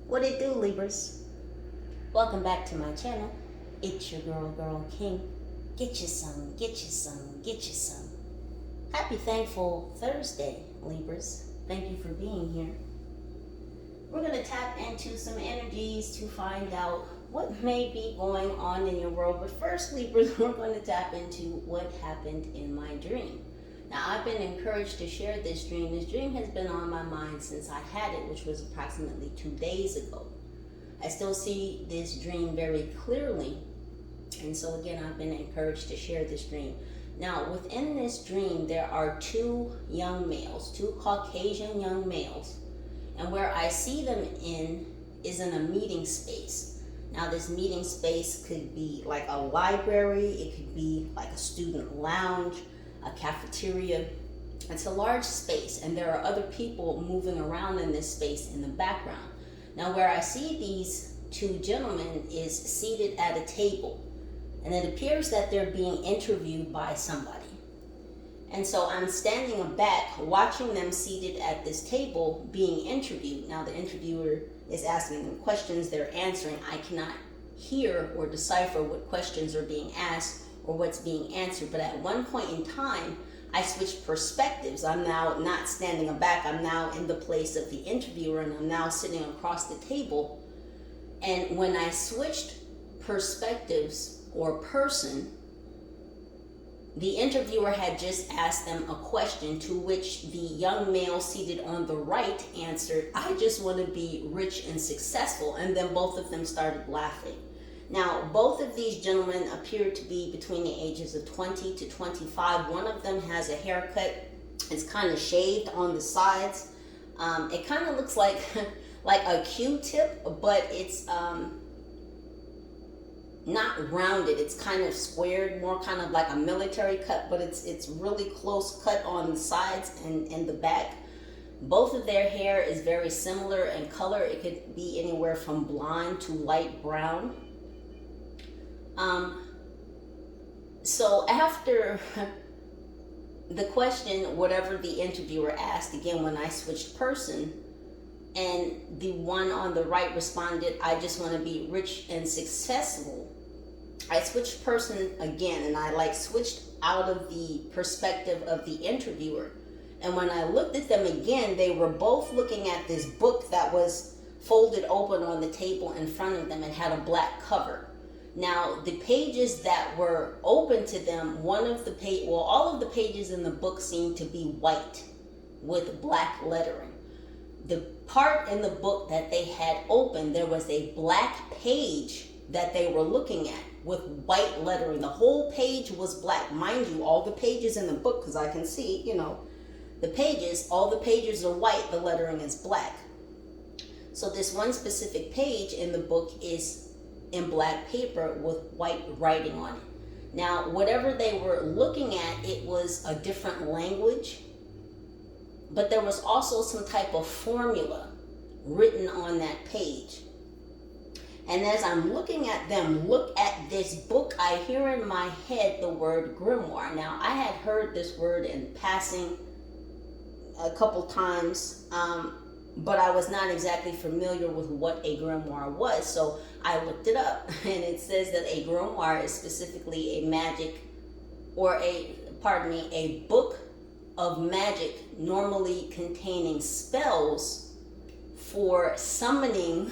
What it do, Libras? Welcome back to my channel. It's your girl King. Get you some, get you some, get you some. Happy Thankful Thursday, Libras. Thank you for being here. We're going to tap into some energies to find out what may be going on in your world. But first, Libras, we're going to tap into what happened in my dream. Now, I've been encouraged to share this dream. This dream has been on my mind since I had it, which was approximately 2 days ago. I still see this dream very clearly. And so again, I've been encouraged to share this dream. Now, within this dream, there are 2 young males, 2 Caucasian young males. And where I see them is in a meeting space. Now, this meeting space could be like a library. It could be like a student lounge, a cafeteria. It's a large space, and there are other people moving around in this space in the background. Now, where I see these 2 gentlemen is seated at a table, and it appears that they're being interviewed by somebody. And so I'm standing back watching them seated at this table being interviewed. Now, the interviewer is asking them questions, they're answering. I cannot hear or decipher what questions are being asked or what's being answered. But at one point in time, I switched perspectives. I'm now not standing back. I'm now in the place of the interviewer, and I'm now sitting across the table. And when I switched perspectives or person, the interviewer had just asked them a question, to which the young male seated on the right answered, "I just want to be rich and successful." And then both of them started laughing. Now, both of these gentlemen appear to be between the ages of 20 to 25. One of them has a haircut. It's kind of shaved on the sides. It kind of looks like a Q-tip, but it's not rounded. It's kind of squared, more kind of like a military cut, but it's really close cut on the sides and the back. Both of their hair is very similar in color. It could be anywhere from blonde to light brown. So after the question, whatever the interviewer asked, again, when I switched person, and the one on the right responded, "I just want to be rich and successful," I switched person again, and I switched out of the perspective of the interviewer. And when I looked at them again, they were both looking at this book that was folded open on the table in front of them and had a black cover. Now, the pages that were open to them, all of the pages in the book seemed to be white with black lettering. The part in the book that they had open, there was a black page that they were looking at with white lettering. The whole page was black. Mind you, all the pages in the book, because I can see, the pages, all the pages are white, the lettering is black. So this one specific page in the book is in black paper with white writing on it. Now, whatever they were looking at, it was a different language, but there was also some type of formula written on that page. And as I'm looking at them look at this book, I hear in my head the word grimoire. Now, I had heard this word in passing a couple times, but I was not exactly familiar with what a grimoire was. So I looked it up, and it says that a grimoire is specifically a magic, or a book of magic, normally containing spells for summoning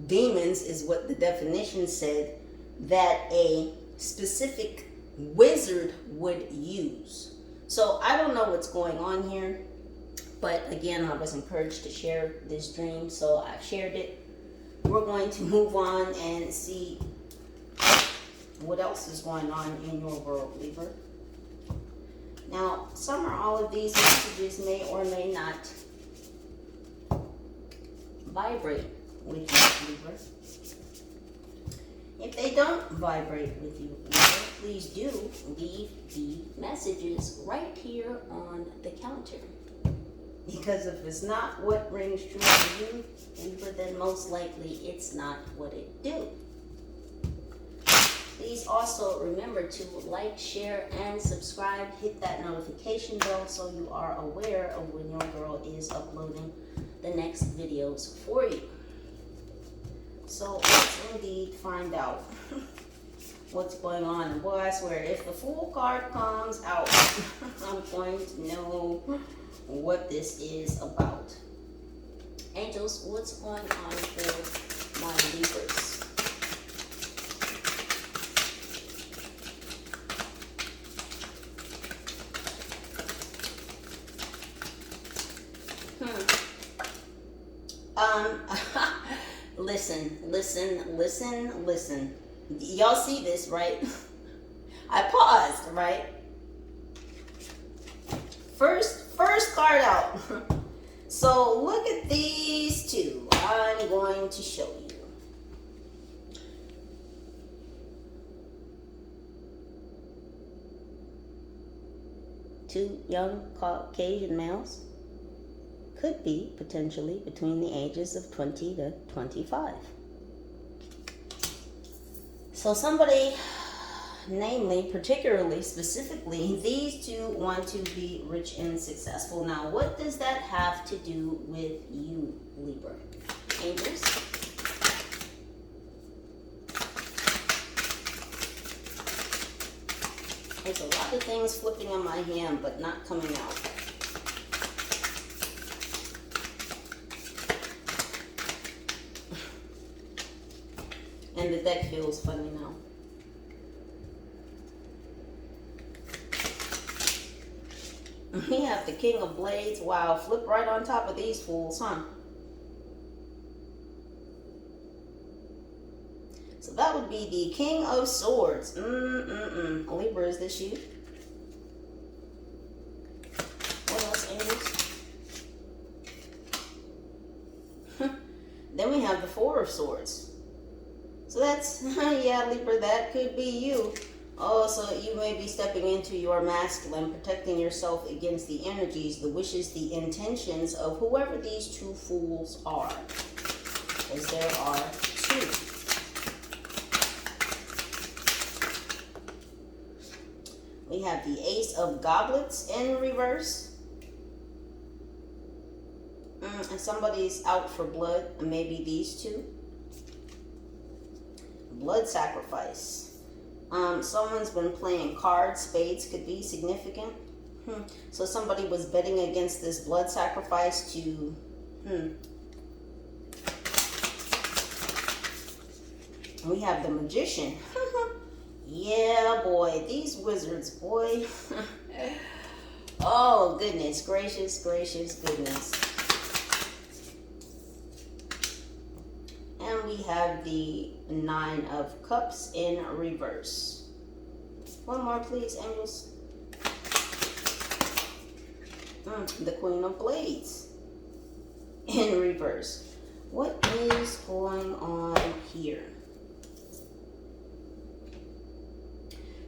demons, is what the definition said, that a specific wizard would use. So I don't know what's going on here, but again, I was encouraged to share this dream, so I shared it. We're going to move on and see what else is going on in your world, Libra. Now, some or all of these messages may or may not vibrate with you, Libra. If they don't vibrate with you, Libra, please do leave the messages right here on the counter. Because if it's not what rings true to you, Libra, then most likely it's not what it do. Please also remember to like, share, and subscribe. Hit that notification bell so you are aware of when your girl is uploading the next videos for you. So let's indeed find out what's going on. And boy, I swear, if the Fool card comes out, I'm going to know what this is about. Angels, what's going on for my Libras? Listen. Y'all see this, right? I paused, right? First card out. So look at these two. I'm going to show you. Two young Caucasian males. Could be potentially between the ages of 20 to 25. So somebody, namely, particularly, specifically, these two want to be rich and successful. Now, what does that have to do with you, Libra? Angels? There's a lot of things flipping in my hand, but not coming out. And the deck feels funny now. We have the King of Blades. Wow, flip right on top of these fools, huh? So that would be the King of Swords. Libra, is this you? What else, angels? Then we have the Four of Swords. So that's, yeah, Libra, that could be you. Oh, so you may be stepping into your masculine, protecting yourself against the energies, the wishes, the intentions of whoever these two fools are. Because there are two. We have the Ace of Goblets in reverse. And somebody's out for blood, maybe these two. Blood sacrifice. Someone's been playing cards. Spades could be significant. So somebody was betting against this blood sacrifice to... We have the Magician. Yeah, boy. These wizards, boy. Oh, goodness. Gracious goodness. And we have the Nine of Cups in reverse. One more, please, angels. The Queen of Blades in reverse. What is going on here?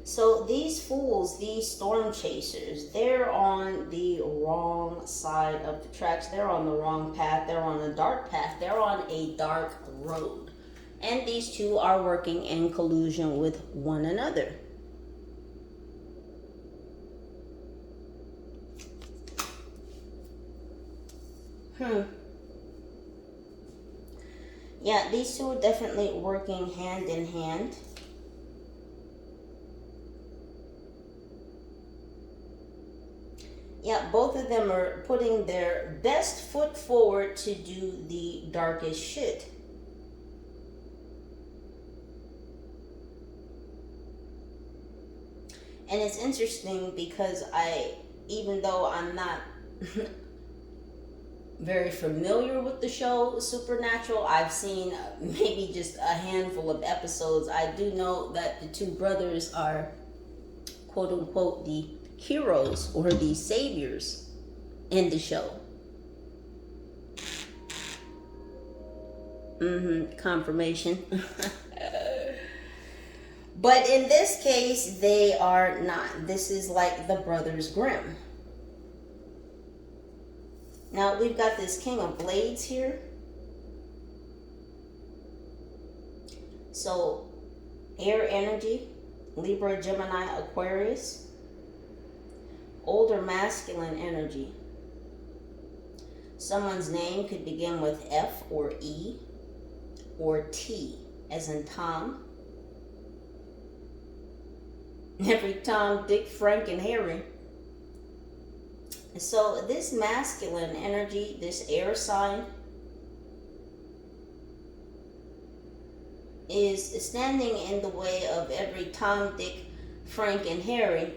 So these fools, these storm chasers, they're on the wrong side of the tracks. They're on the wrong path. They're on a dark path. They're on a dark road. And these two are working in collusion with one another. Yeah, these two are definitely working hand in hand. Yeah, both of them are putting their best foot forward to do the darkest shit. And it's interesting because even though I'm not very familiar with the show Supernatural, I've seen maybe just a handful of episodes. I do know that the two brothers are, quote unquote, the heroes or the saviors in the show. Confirmation. But in this case, they are not. This is like the Brothers Grimm. Now, we've got this King of Blades here. So, air energy, Libra, Gemini, Aquarius. Older masculine energy. Someone's name could begin with F or E. or T, as in Tom. Every Tom, Dick, Frank, and Harry. So this masculine energy, this air sign, is standing in the way of every Tom, Dick, Frank, and Harry.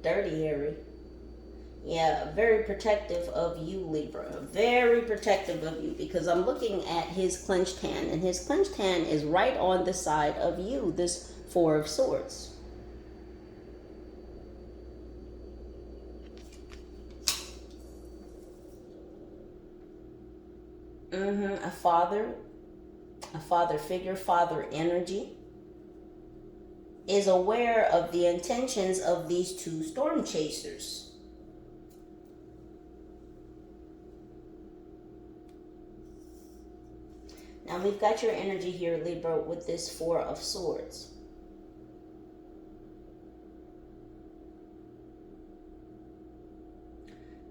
Dirty Harry. Yeah, very protective of you, Libra. Very protective of you, because I'm looking at his clenched hand, and his clenched hand is right on the side of you, this Four of Swords. A father figure, father energy, is aware of the intentions of these two storm chasers. Now we've got your energy here, Libra, with this Four of Swords.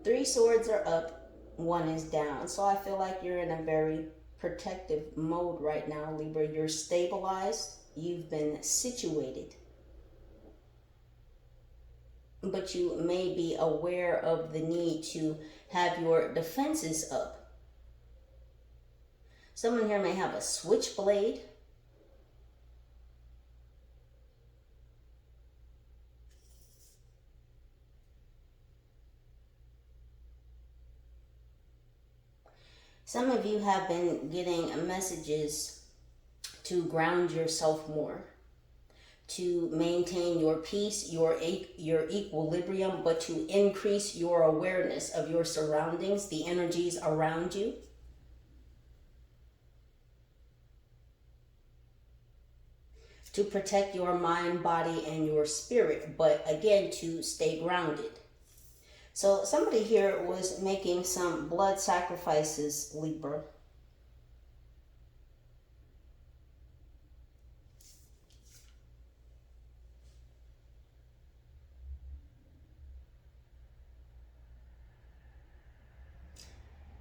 Three swords are up, one is down. So I feel like you're in a very protective mode right now, Libra. You're stabilized. You've been situated. But you may be aware of the need to have your defenses up. Someone here may have a switchblade. Some of you have been getting messages to ground yourself more, to maintain your peace, your equilibrium, but to increase your awareness of your surroundings, the energies around you. To protect your mind, body, and your spirit, but again, to stay grounded. So somebody here was making some blood sacrifices, Libra.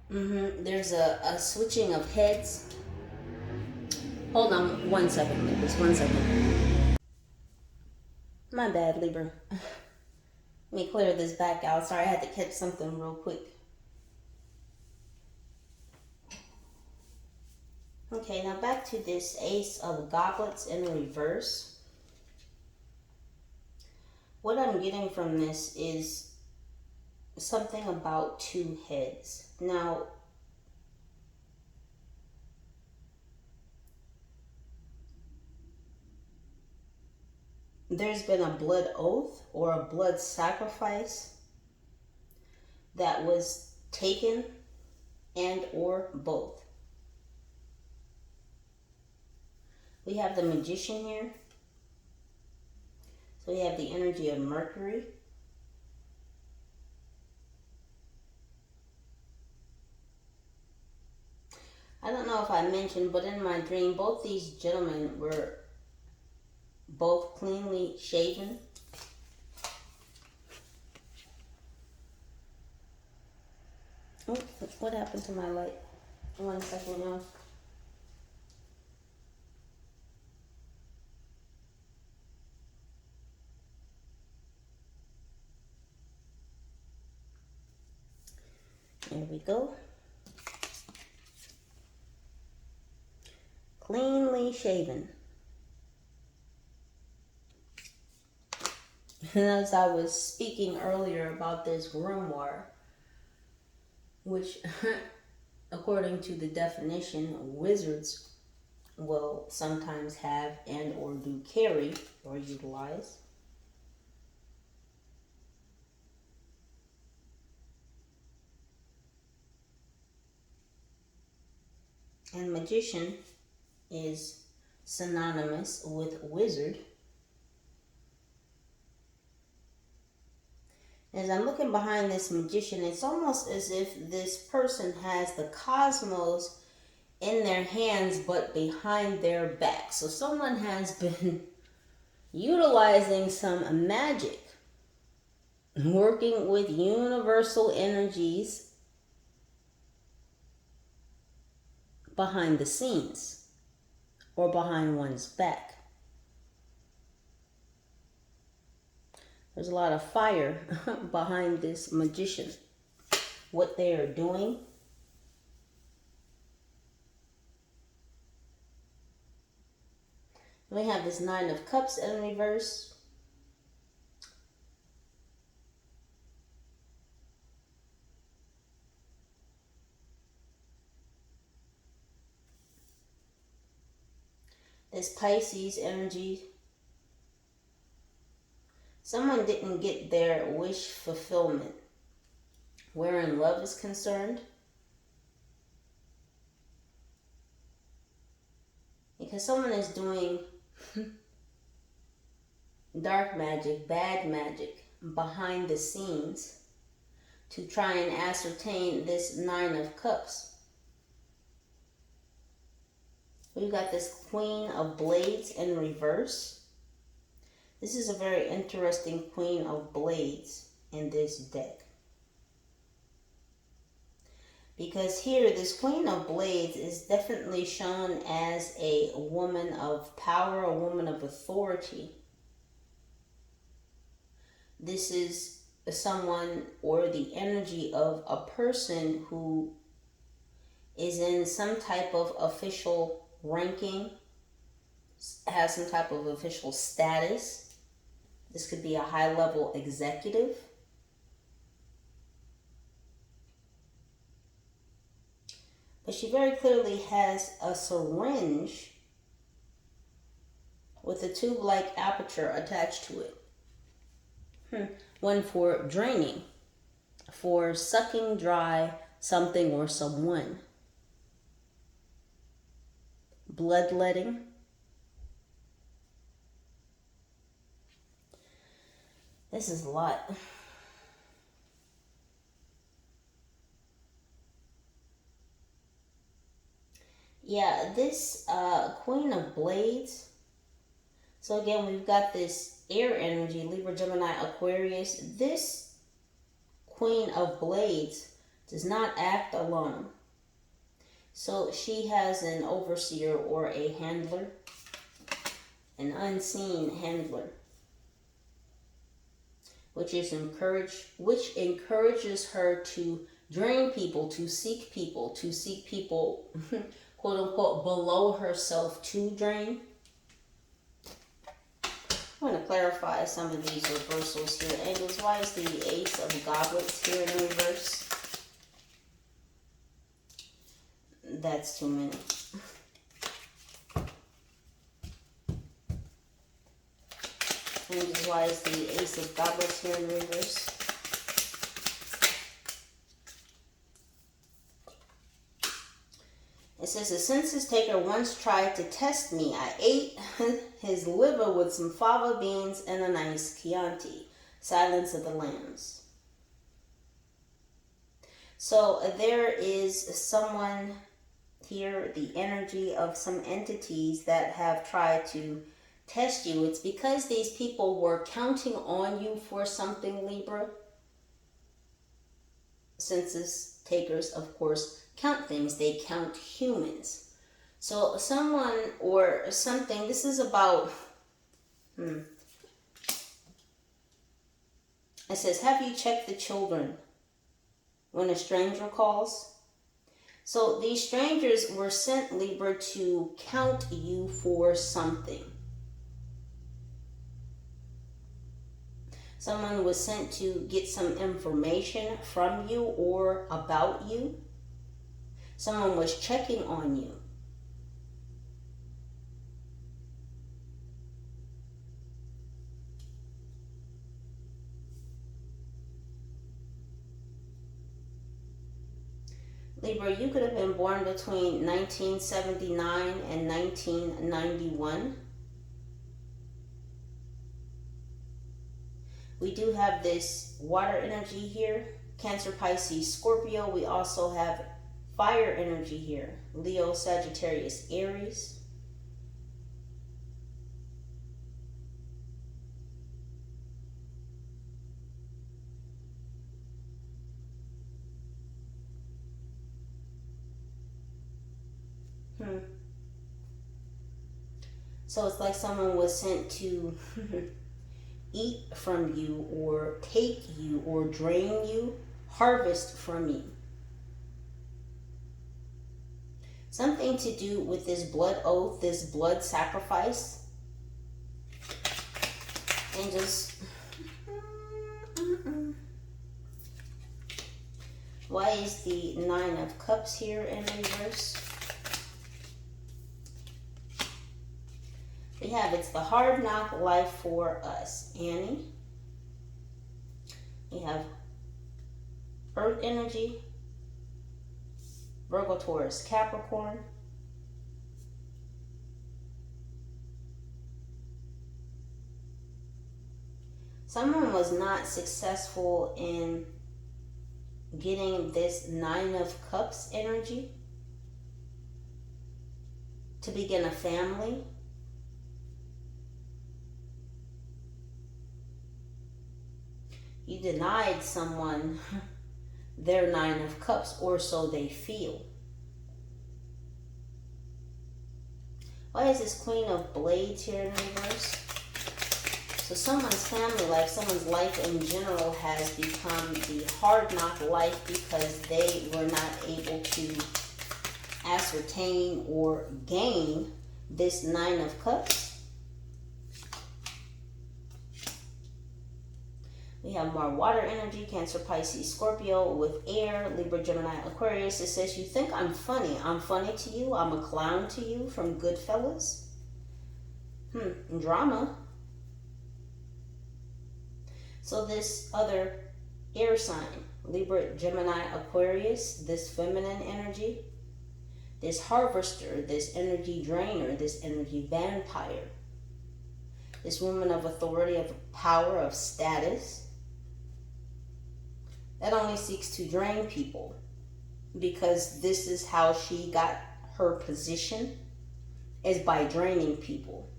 There's a switching of heads. Hold on 1 second, Libras, 1 second. My bad, Libra. Let me clear this back out. Sorry, I had to catch something real quick. Okay, now back to this Ace of Goblets in reverse. What I'm getting from this is something about two heads. Now, there's been a blood oath or a blood sacrifice that was taken, and or both. We have the Magician here. So we have the energy of Mercury. I don't know if I mentioned, but in my dream, both these gentlemen were both cleanly shaven. Oh, what happened to my light? 1 second now. There we go. Cleanly shaven. And as I was speaking earlier about this grimoire, which according to the definition, wizards will sometimes have and or do carry or utilize. And magician is synonymous with wizard. As I'm looking behind this magician, it's almost as if this person has the cosmos in their hands but behind their back. So someone has been utilizing some magic, working with universal energies, behind the scenes or behind one's back. There's a lot of fire behind this magician. What they are doing. We have this Nine of Cups in reverse. This Pisces energy. Someone didn't get their wish fulfillment wherein love is concerned. Because someone is doing dark magic, bad magic behind the scenes to try and ascertain this Nine of Cups. We've got this Queen of Blades in reverse. This is a very interesting Queen of Blades in this deck. Because here, this Queen of Blades is definitely shown as a woman of power, a woman of authority. This is someone or the energy of a person who is in some type of official ranking, has some type of official status. This could be a high-level executive. But she very clearly has a syringe with a tube-like aperture attached to it. One for draining, for sucking dry something or someone. Bloodletting. This is a lot. Yeah, this Queen of Blades. So again, we've got this air energy, Libra, Gemini, Aquarius. This Queen of Blades does not act alone. So she has an overseer or a handler, an unseen handler, which encourages her to drain people, to seek people, quote unquote, below herself to drain. I'm going to clarify some of these reversals here. Angels, why is the Ace of Goblets here in reverse? That's too many. Angels, why is the Ace of Goblets here in reverse? It says, a census taker once tried to test me. I ate his liver with some fava beans and a nice Chianti. Silence of the Lambs. So there is someone here, the energy of some entities that have tried to test you. It's because these people were counting on you for something, Libra. Census takers, of course, count things. They count humans. So someone or something, this is about, it says, have you checked the children when a stranger calls? So these strangers were sent, Libra, to count you for something. Someone was sent to get some information from you or about you. Someone was checking on you. Libra, you could have been born between 1979 and 1991. We do have this water energy here, Cancer, Pisces, Scorpio. We also have fire energy here, Leo, Sagittarius, Aries. So it's like someone was sent to eat from you or take you or drain you, harvest from you. Something to do with this blood oath, this blood sacrifice. And just... Why is the Nine of Cups here in reverse? We have, it's the hard knock life for us, Annie. We have Earth energy, Virgo, Taurus, Capricorn. Someone was not successful in getting this Nine of Cups energy to begin a family. You denied someone their Nine of Cups, or so they feel. Why is this Queen of Blades here in reverse? So someone's family life, someone's life in general has become the hard knock life because they were not able to ascertain or gain this Nine of Cups. We have more water energy, Cancer, Pisces, Scorpio with air, Libra, Gemini, Aquarius. It says, you think I'm funny. I'm funny to you. I'm a clown to you from Goodfellas. Drama. So this other air sign, Libra, Gemini, Aquarius, this feminine energy, this harvester, this energy drainer, this energy vampire, this woman of authority, of power, of status, that only seeks to drain people because this is how she got her position, is by draining people.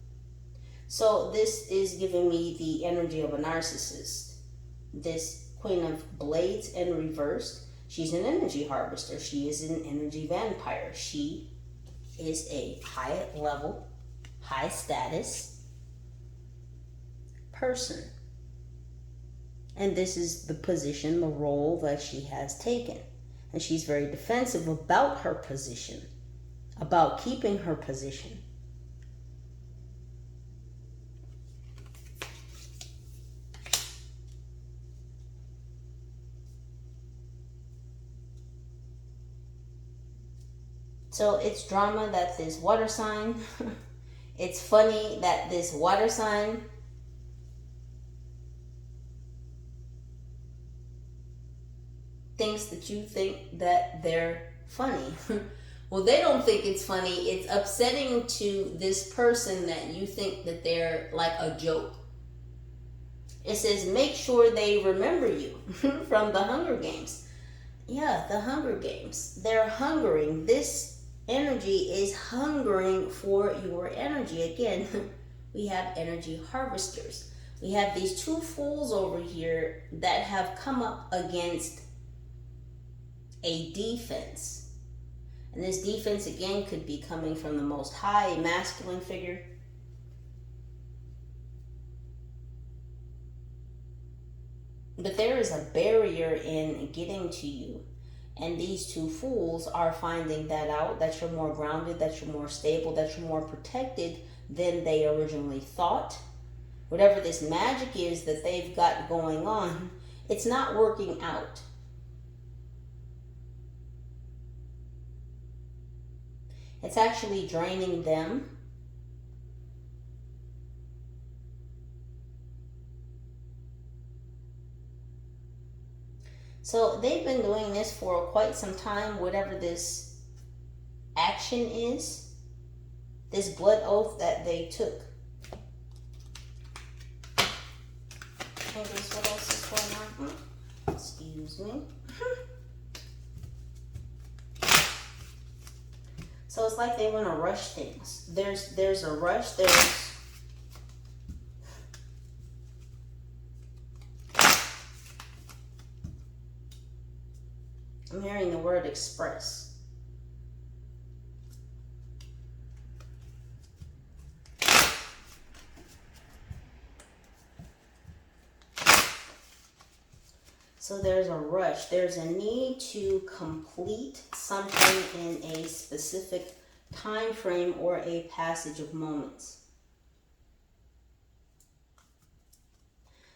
So this is giving me the energy of a narcissist. This Queen of Blades in reverse, she's an energy harvester. She is an energy vampire. She is a high level, high status person. And this is the position, the role that she has taken. And she's very defensive about her position, about keeping her position. So it's drama that this water sign, it's funny that this water sign thinks that you think that they're funny. Well, they don't think it's funny. It's upsetting to this person that you think that they're like a joke. It says, make sure they remember you from the Hunger Games. Yeah, the Hunger Games. They're hungering. This energy is hungering for your energy. Again, we have energy harvesters. We have these two fools over here that have come up against a defense. And this defense, again, could be coming from the Most High, a masculine figure. But there is a barrier in getting to you. And these two fools are finding that out, that you're more grounded, that you're more stable, that you're more protected than they originally thought. Whatever this magic is that they've got going on, it's not working out. It's actually draining them. So they've been doing this for quite some time, whatever this action is, this blood oath that they took. And guess what else is going on? Excuse me. So it's like they want to rush things. There's a rush. I'm hearing the word express. So there's a rush. There's a need to complete something in a specific time frame or a passage of moments.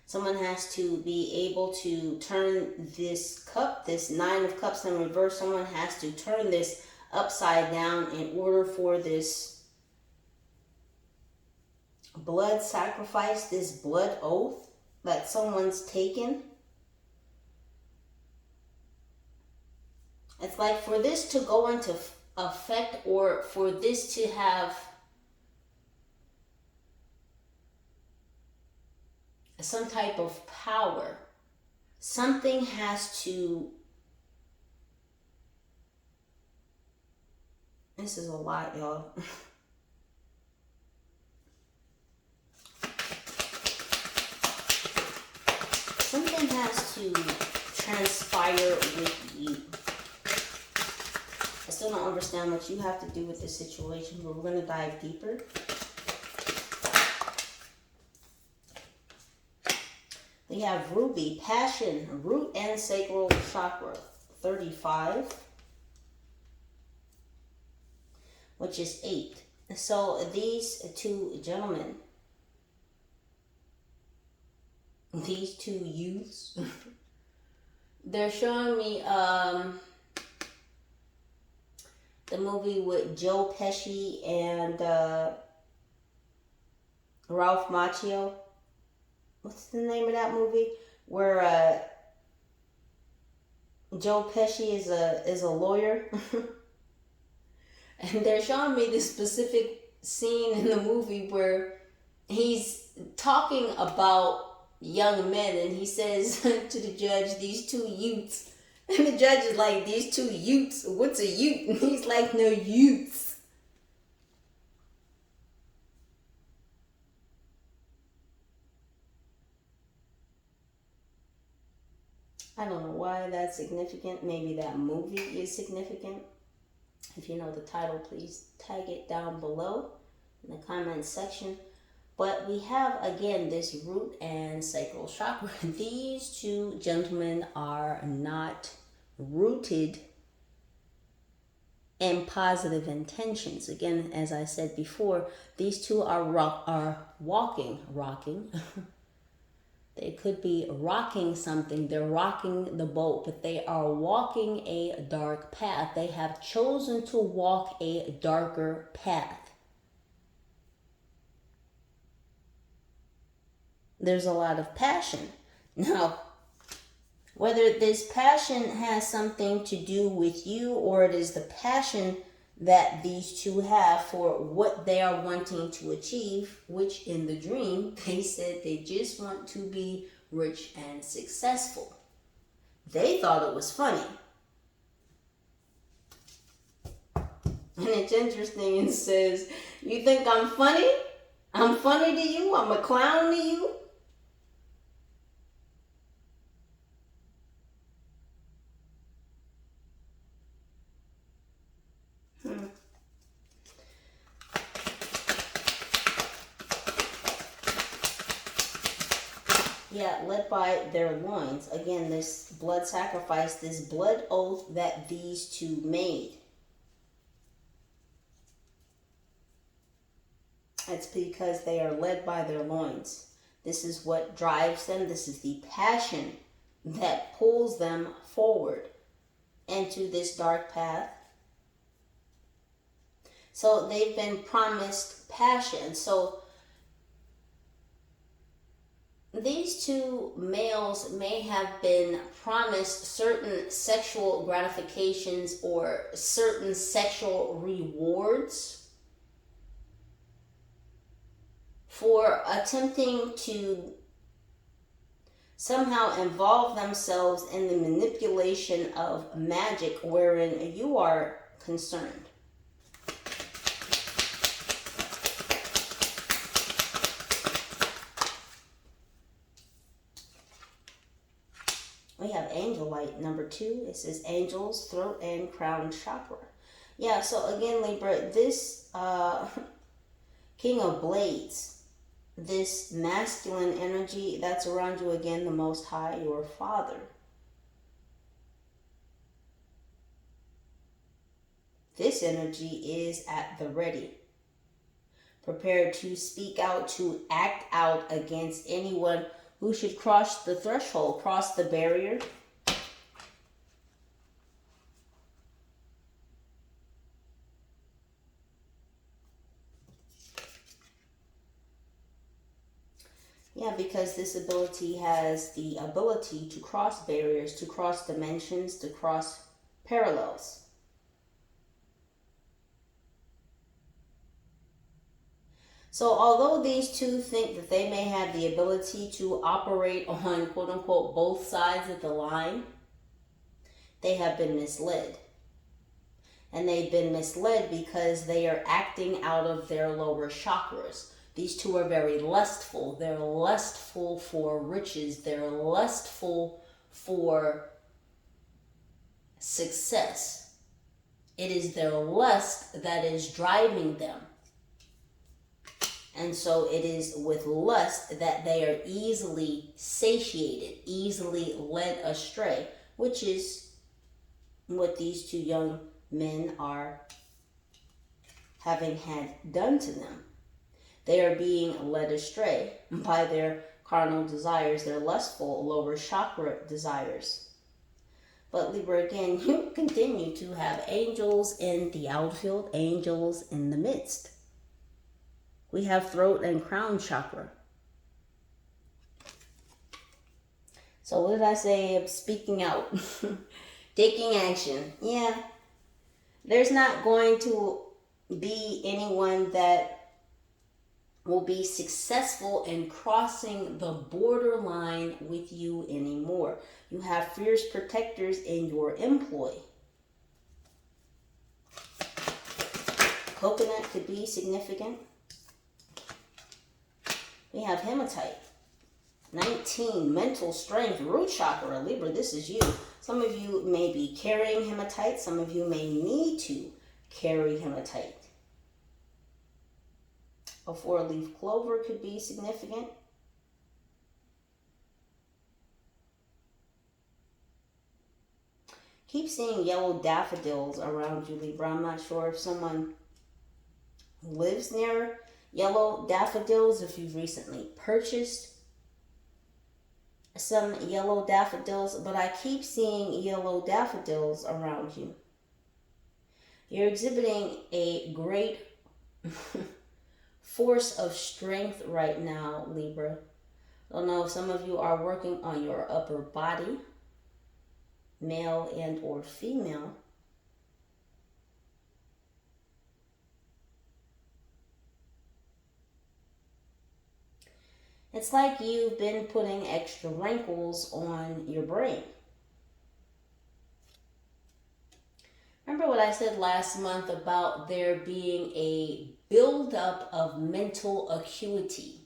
Someone has to be able to turn this cup, this 9 of Cups in reverse. Someone has to turn this upside down in order for this blood sacrifice, this blood oath that someone's taken. It's like for this to go into effect, or for this to have some type of power, something has to, this is a lot, y'all. Something has to transpire with you. I still don't understand what you have to do with this situation, but we're going to dive deeper. We have Ruby, Passion, Root and Sacral Chakra, 35, which is 8. So these two gentlemen, these two youths, they're showing me the movie with Joe Pesci and Ralph Macchio. What's the name of that movie? Where Joe Pesci is a lawyer. And they're showing me this specific scene in the movie where he's talking about young men, and he says to the judge, these two youths. And the judge is like, these two youths? What's a youth? And he's like, no, youths. I don't know why that's significant. Maybe that movie is significant. If you know the title, please tag it down below in the comment section. But we have, again, this root and sacral chakra. These two gentlemen are not rooted in positive intentions. Again, as I said before, these two are rocking. They could be rocking something. They're rocking the boat, but they are walking a dark path. They have chosen to walk a darker path. There's a lot of passion. Now, whether this passion has something to do with you, or it is the passion that these two have for what they are wanting to achieve, which in the dream, they said they just want to be rich and successful. They thought it was funny. And it's interesting, it says, you think I'm funny? I'm funny to you? I'm a clown to you? Yeah, led by their loins. Again, this blood sacrifice, this blood oath that these two made. It's because they are led by their loins. This is what drives them. This is the passion that pulls them forward into this dark path. So they've been promised passion. So these two males may have been promised certain sexual gratifications or certain sexual rewards for attempting to somehow involve themselves in the manipulation of magic wherein you are concerned. We have angel light, number 2. It says angels, throat, and crown chakra. Yeah, so again, Libra, this King of Blades, this masculine energy that's around you, again, the Most High, your Father. This energy is at the ready, prepared to speak out, to act out against anyone who should cross the threshold, cross the barrier. Yeah, because this ability has the ability to cross barriers, to cross dimensions, to cross parallels. So although these two think that they may have the ability to operate on quote unquote both sides of the line, they have been misled. And they've been misled because they are acting out of their lower chakras. These two are very lustful. They're lustful for riches. They're lustful for success. It is their lust that is driving them. And so it is with lust that they are easily satiated, easily led astray, which is what these two young men are having had done to them. They are being led astray by their carnal desires, their lustful lower chakra desires. But Libra, again, you continue to have angels in the outfield, angels in the midst. We have throat and crown chakra. So what did I say of speaking out? Taking action. Yeah. There's not going to be anyone that will be successful in crossing the borderline with you anymore. You have fierce protectors in your employ. Coconut could be significant. We have hematite. 19, mental strength, root chakra, Libra, this is you. Some of you may be carrying hematite. Some of you may need to carry hematite. A 4-leaf clover could be significant. Keep seeing yellow daffodils around you, Libra. I'm not sure if someone lives near yellow daffodils, if you've recently purchased some yellow daffodils, but I keep seeing yellow daffodils around you. You're exhibiting a great force of strength right now, Libra. I don't know if some of you are working on your upper body, male and or female. It's like you've been putting extra wrinkles on your brain. Remember what I said last month about there being a buildup of mental acuity,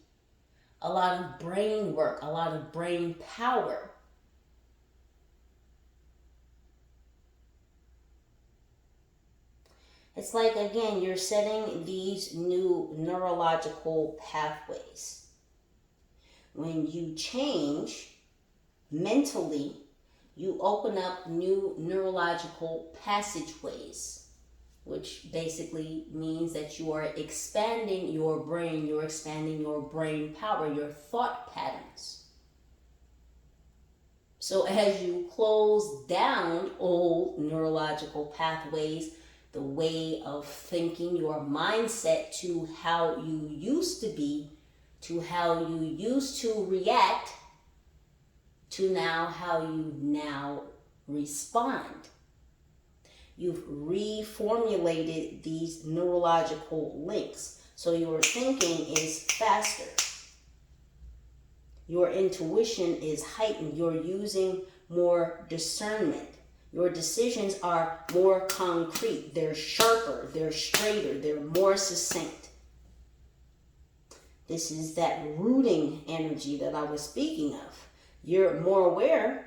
a lot of brain work, a lot of brain power. It's like, again, you're setting these new neurological pathways. When you change mentally, you open up new neurological passageways, which basically means that you are expanding your brain, you're expanding your brain power, your thought patterns. So as you close down old neurological pathways, the way of thinking, your mindset to how you used to be, to how you used to react, to now how you now respond. You've reformulated these neurological links. So your thinking is faster. Your intuition is heightened. You're using more discernment. Your decisions are more concrete. They're sharper. They're straighter. They're more succinct. This is that rooting energy that I was speaking of. You're more aware.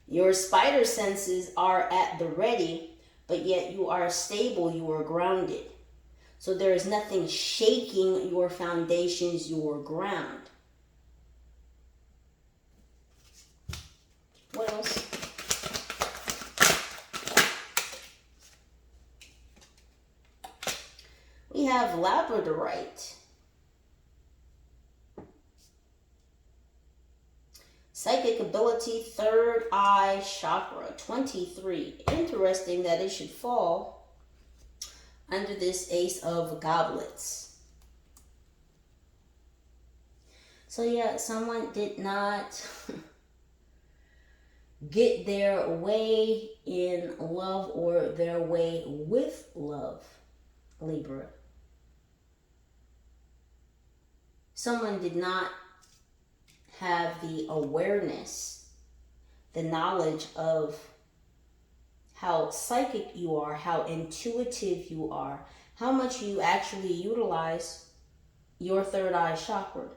Your spider senses are at the ready, but yet you are stable, you are grounded. So there is nothing shaking your foundations, your ground. What else? We have labradorite. Psychic ability, third eye chakra, 23. Interesting that it should fall under this Ace of Goblets. So yeah, someone did not get their way in love or their way with love, Libra. Someone did not have the awareness, the knowledge of how psychic you are, how intuitive you are, how much you actually utilize your third eye chakra.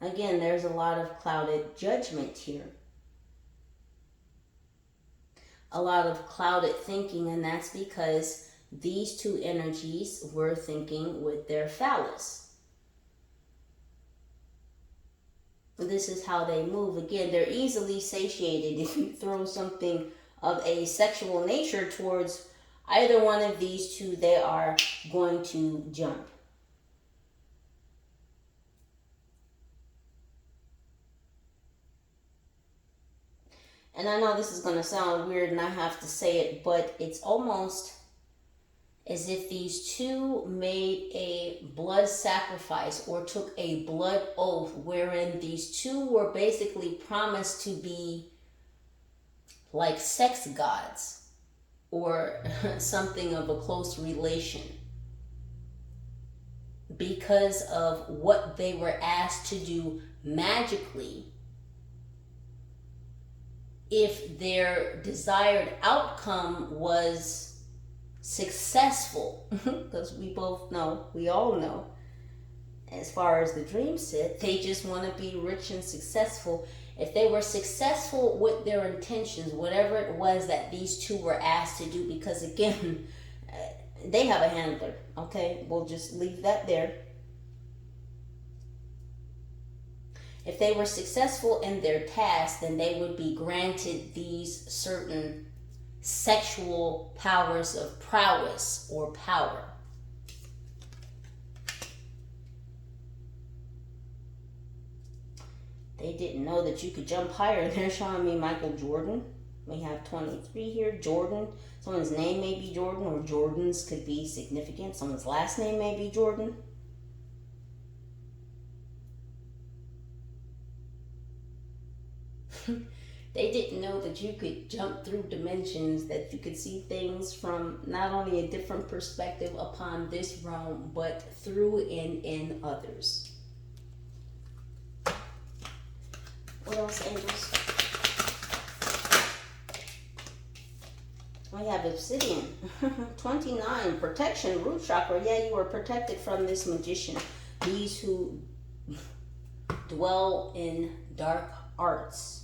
Again, there's a lot of clouded judgment here. A lot of clouded thinking, and that's because these two energies were thinking with their phallus. This is how they move. Again, they're easily satiated. If you throw something of a sexual nature towards either one of these two, they are going to jump. And I know this is going to sound weird and I have to say it, but it's almost as if these two made a blood sacrifice or took a blood oath, wherein these two were basically promised to be like sex gods or something of a close relation, because of what they were asked to do magically. If their desired outcome was successful, because we all know, as far as the dream said, they just want to be rich and successful. If they were successful with their intentions, whatever it was that these two were asked to do, because again, they have a handler, okay? We'll just leave that there. If they were successful in their task, then they would be granted these certain sexual powers of prowess or power. They didn't know that you could jump higher. They're showing me Michael Jordan. We have 23 here. Jordan. Someone's name may be Jordan, or Jordans could be significant. Someone's last name may be Jordan. They didn't know that you could jump through dimensions, that you could see things from not only a different perspective upon this realm, but through and in others. What else, angels? We have obsidian. 29, protection, root chakra. Yeah, you are protected from this magician. These who dwell in dark arts.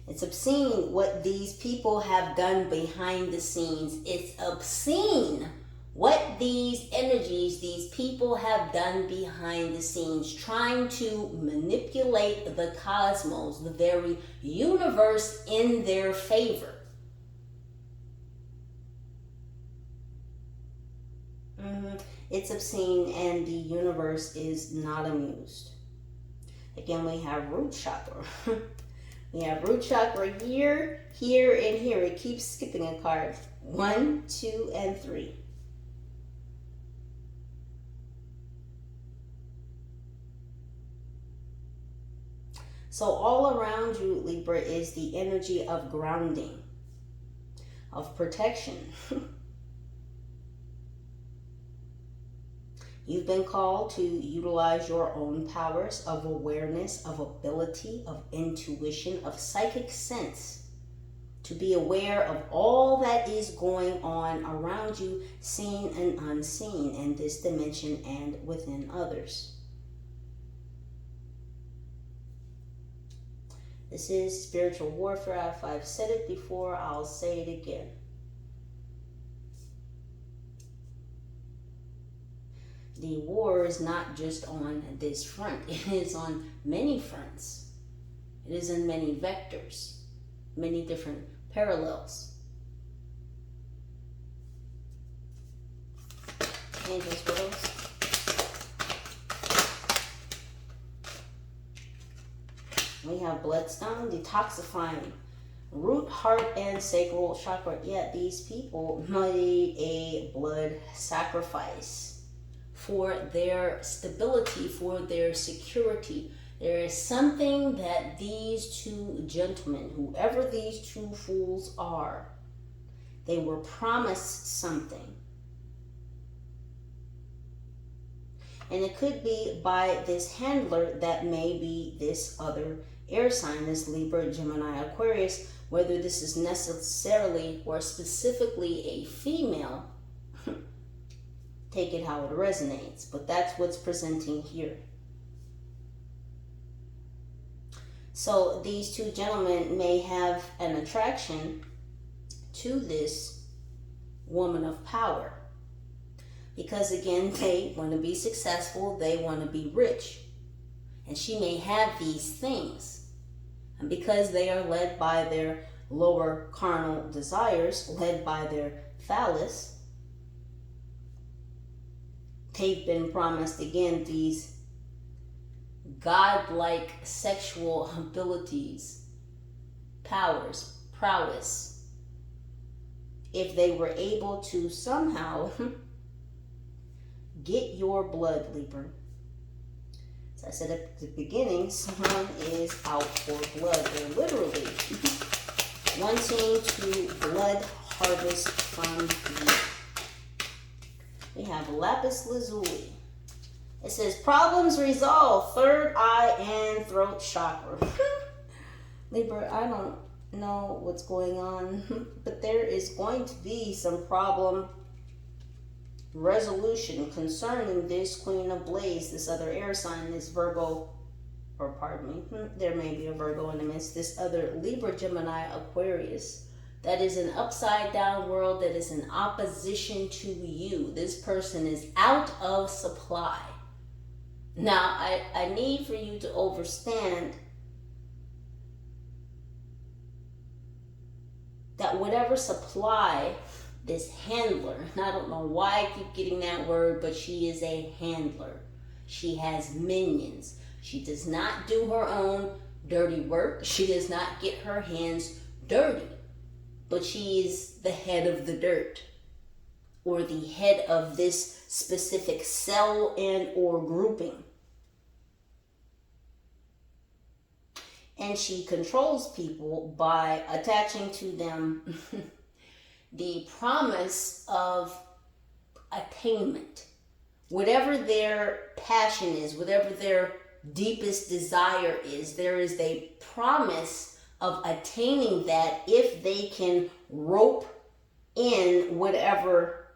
It's obscene what these people have done behind the scenes. It's obscene what these energies, these people have done behind the scenes, trying to manipulate the cosmos, the very universe, in their favor. It's obscene, and the universe is not amused. Again, we have root chakra. We have root chakra here, here, and here. It keeps skipping a card. 1, 2, and 3. So all around you, Libra, is the energy of grounding, of protection. You've been called to utilize your own powers of awareness, of ability, of intuition, of psychic sense, to be aware of all that is going on around you, seen and unseen, in this dimension and within others. This is spiritual warfare. If I've said it before, I'll say it again. The war is not just on this front. It is on many fronts. It is in many vectors, many different parallels. Angels, widows. We have bloodstone, detoxifying, root, heart, and sacral chakra. Yeah, these people made a blood sacrifice for their stability, for their security. There is something that these two gentlemen, whoever these two fools are, they were promised something. And it could be by this handler that may be this other air sign, this Libra, Gemini, Aquarius, whether this is necessarily or specifically a female, take it how it resonates. But that's what's presenting here. So these two gentlemen may have an attraction to this woman of power. Because again, they want to be successful, they want to be rich. And she may have these things. And because they are led by their lower carnal desires, led by their phallus, they've been promised again these godlike sexual abilities, powers, prowess. If they were able to somehow get your blood, Libra. As I said at the beginning, someone is out for blood. They're literally wanting to blood harvest from you. We have lapis lazuli. It says problems resolved, third eye and throat chakra. Libra, I don't know what's going on, but there is going to be some problem resolution concerning this Queen of Blaze, this other air sign, this Virgo, or pardon me, there may be a Virgo in the midst, this other Libra, Gemini, Aquarius, that is an upside down world, that is in opposition to you. This person is out of supply. Now, I need for you to understand that whatever supply this handler, and I don't know why I keep getting that word, but she is a handler. She has minions. She does not do her own dirty work. She does not get her hands dirty. But she is the head of the dirt, or the head of this specific cell and or grouping. And she controls people by attaching to them the promise of attainment. Whatever their passion is, whatever their deepest desire is, there is a promise of attaining that if they can rope in whatever.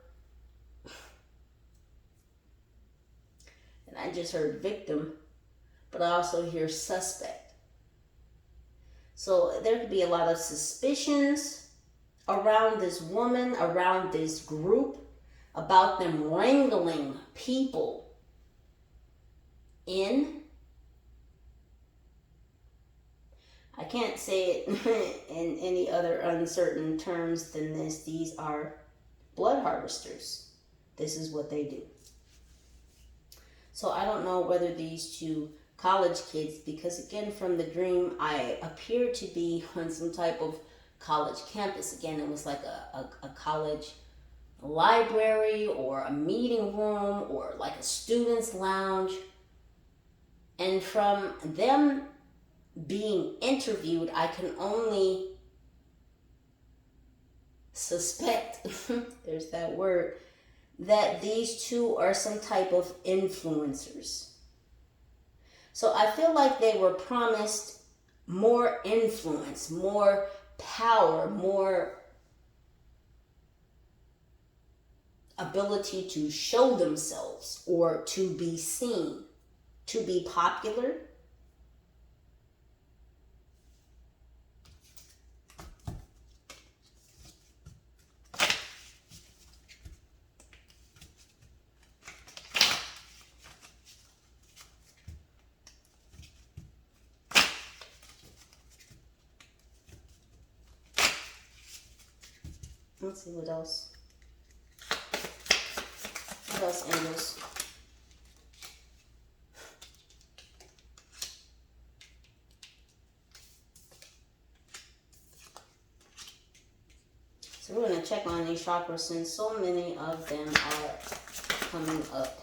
And I just heard victim, but I also hear suspect. So there could be a lot of suspicions around this woman, around this group, about them wrangling people in. I can't say it in any other uncertain terms than this. These are blood harvesters. This is what they do. So I don't know whether these two college kids, because again, from the dream, I appear to be on some type of college campus. Again, it was like a college library or a meeting room or like a student's lounge. And from them being interviewed, I can only suspect, there's that word, that these two are some type of influencers. So I feel like they were promised more influence, more power, more ability to show themselves or to be seen, to be popular. Let's see what else. What else, angels? So we're going to check on these chakras since so many of them are coming up.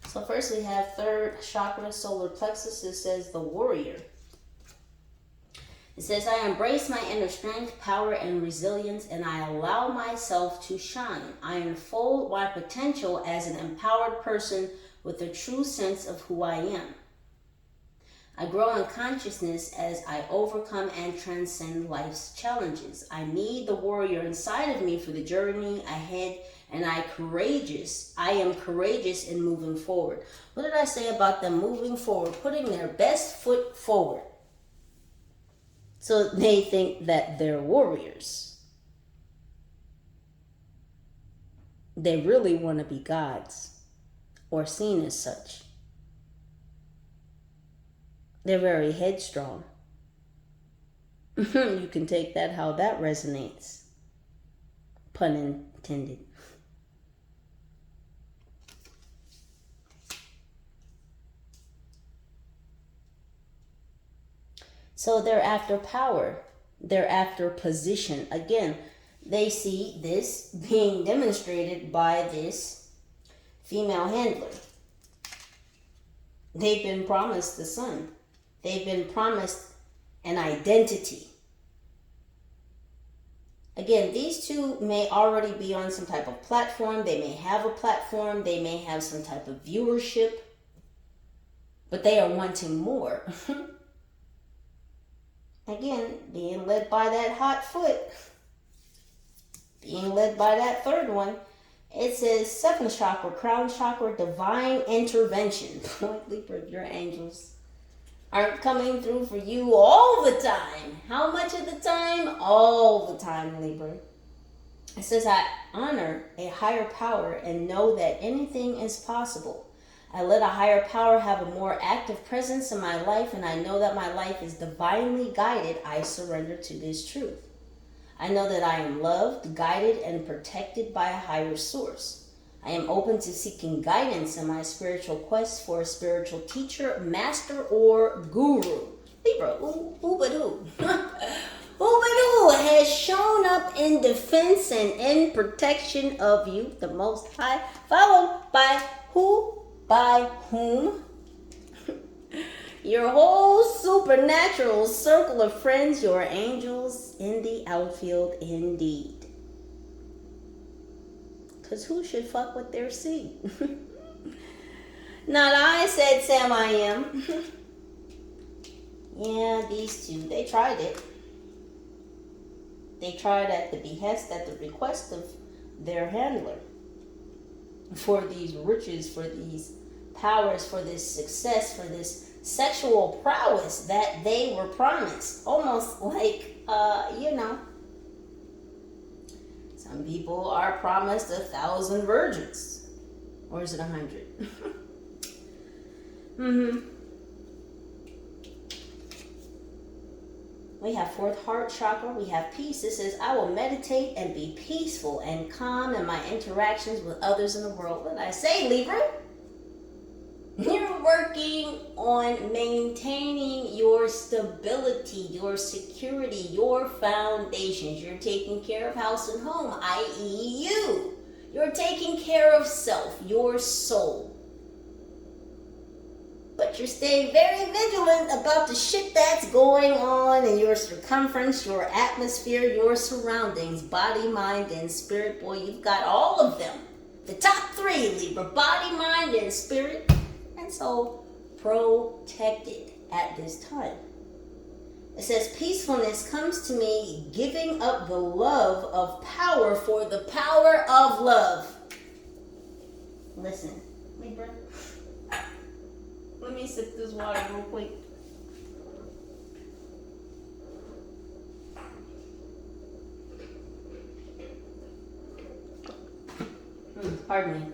So first we have third chakra, solar plexus. It says the warrior. It says, I embrace my inner strength, power, and resilience, and I allow myself to shine. I unfold my potential as an empowered person with a true sense of who I am. I grow in consciousness as I overcome and transcend life's challenges. I need the warrior inside of me for the journey ahead, and I am courageous in moving forward. What did I say about them moving forward? Putting their best foot forward. So they think that they're warriors. They really want to be gods or seen as such. They're very headstrong. You can take that how that resonates. Pun intended. So they're after power. They're after position. Again, they see this being demonstrated by this female handler. They've been promised the sun. They've been promised an identity. Again, these two may already be on some type of platform. They may have a platform. They may have some type of viewership. But they are wanting more. Again, being led by that hot foot, being led by that third one. It says seventh chakra, crown chakra, divine intervention. Libra, your angels aren't coming through for you all the time. How much of the time? All the time, Libra. It says, I honor a higher power and know that anything is possible. I let a higher power have a more active presence in my life, and I know that my life is divinely guided. I surrender to this truth. I know that I am loved, guided, and protected by a higher source. I am open to seeking guidance in my spiritual quest for a spiritual teacher, master, or guru. Libra, who has shown up in defense and in protection of you, the Most High, followed by who? By whom? Your whole supernatural circle of friends, your angels in the outfield indeed. Because who should fuck with their seed? Not I, said Sam I am. Yeah, these two, they tried it. They tried at the behest, at the request of their handler. For these riches, for these powers, for this success, for this sexual prowess that they were promised. Almost like, some people are promised 1,000 virgins. Or is it 100? We have fourth heart chakra. We have peace. It says, I will meditate and be peaceful and calm in my interactions with others in the world. What did I say, Libra? You're working on maintaining your stability, your security, your foundations. You're taking care of house and home, i.e. you. You're taking care of self, your soul. But you're staying very vigilant about the shit that's going on in your circumference, your atmosphere, your surroundings, body, mind, and spirit. Boy, you've got all of them. The top three, Libra, body, mind, and spirit. And so protected at this time. It says, peacefulness comes to me, giving up the love of power for the power of love. Listen, Libra. Let me sip this water real quick. Pardon me.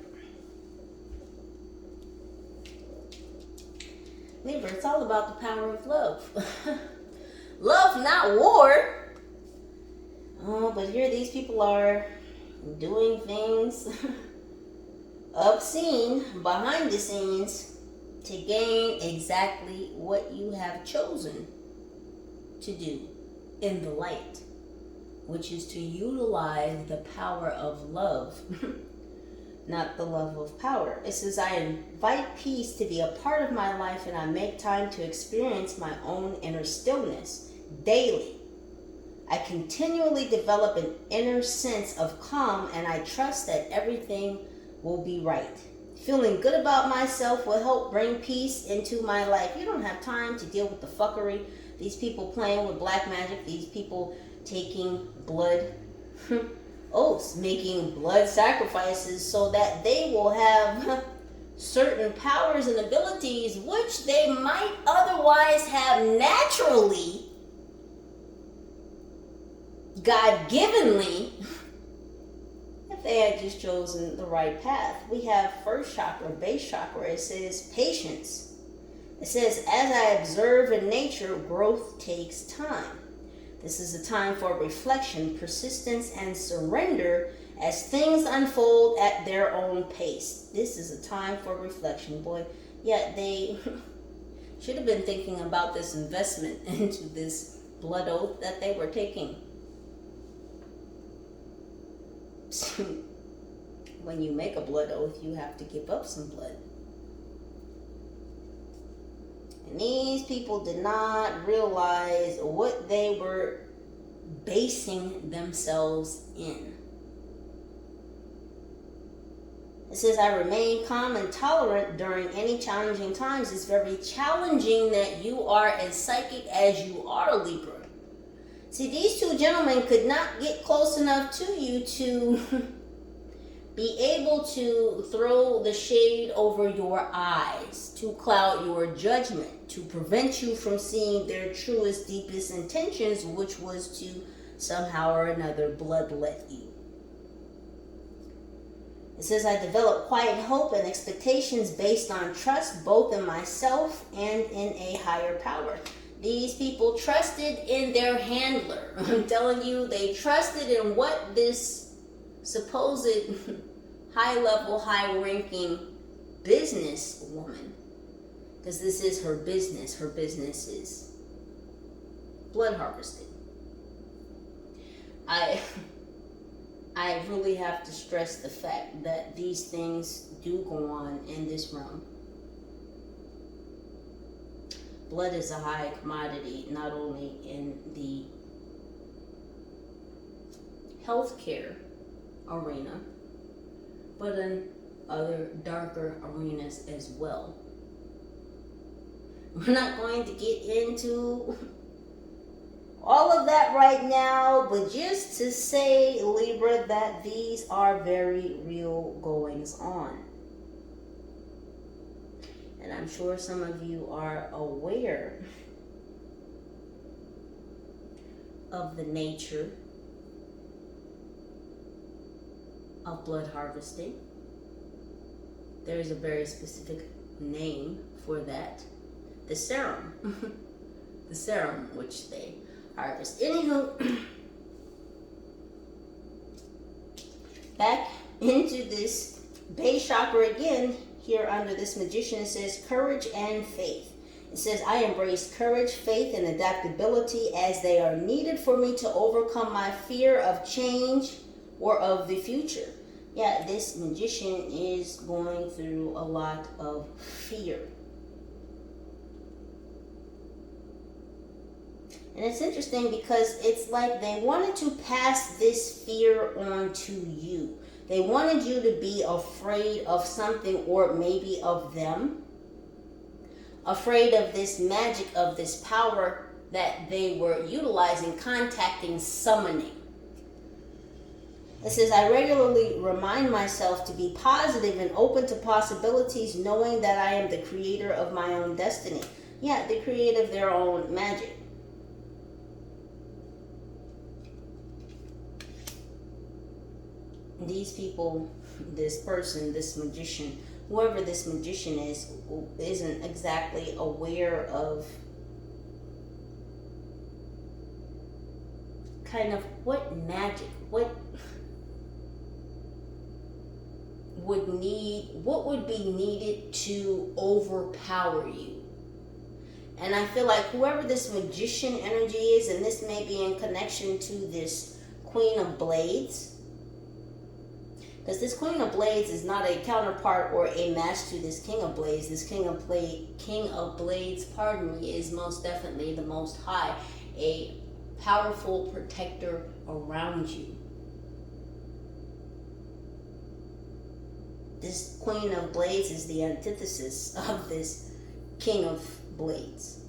Libra, it's all about the power of love. Love, not war. Oh, but here these people are doing things obscene behind the scenes to gain exactly what you have chosen to do in the light, which is to utilize the power of love, not the love of power. It says, I invite peace to be a part of my life, and I make time to experience my own inner stillness daily. I continually develop an inner sense of calm, and I trust that everything will be right. Feeling good about myself will help bring peace into my life. You don't have time to deal with the fuckery. These people playing with black magic, these people taking blood oaths, making blood sacrifices so that they will have certain powers and abilities which they might otherwise have naturally, God-givenly, if they had just chosen the right path. We have first chakra, base chakra. It says patience. It says, as I observe in nature, growth takes time. This is a time for reflection, persistence, and surrender as things unfold at their own pace. This is a time for reflection. Boy, yeah, they should have been thinking about this investment into this blood oath that they were taking. When you make a blood oath, you have to give up some blood. And these people did not realize what they were basing themselves in. It says, I remain calm and tolerant during any challenging times. It's very challenging that you are as psychic as you are, Libra. See, these two gentlemen could not get close enough to you to be able to throw the shade over your eyes, to cloud your judgment, to prevent you from seeing their truest, deepest intentions, which was to somehow or another bloodlet you. It says, I develop quiet hope and expectations based on trust, both in myself and in a higher power. These people trusted in their handler. I'm telling you, they trusted in what this supposed high-level, high-ranking business woman, because this is her business. Her business is blood harvesting. I really have to stress the fact that these things do go on in this realm. Blood is a high commodity, not only in the healthcare arena, but in other darker arenas as well. We're not going to get into all of that right now, but just to say, Libra, that these are very real goings on. And I'm sure some of you are aware of the nature of blood harvesting. There is a very specific name for that. The serum. The serum which they harvest. Anywho, back into this base chakra again. Here under this magician, it says courage and faith. It says, I embrace courage, faith, and adaptability as they are needed for me to overcome my fear of change or of the future. Yeah, this magician is going through a lot of fear. And it's interesting because it's like they wanted to pass this fear on to you. They wanted you to be afraid of something, or maybe of them. Afraid of this magic, of this power that they were utilizing, contacting, summoning. It says, I regularly remind myself to be positive and open to possibilities, knowing that I am the creator of my own destiny. Yeah, the creator of their own magic. these people, this person, this magician, whoever this magician is, isn't exactly aware of kind of what magic, what would be needed to overpower you. And I feel like whoever this magician energy is, and this may be in connection to this Queen of Blades, because this Queen of Blades is not a counterpart or a match to this King of Blades. This King of Blades, pardon me, is most definitely the Most High, a powerful protector around you. This Queen of Blades is the antithesis of this King of Blades.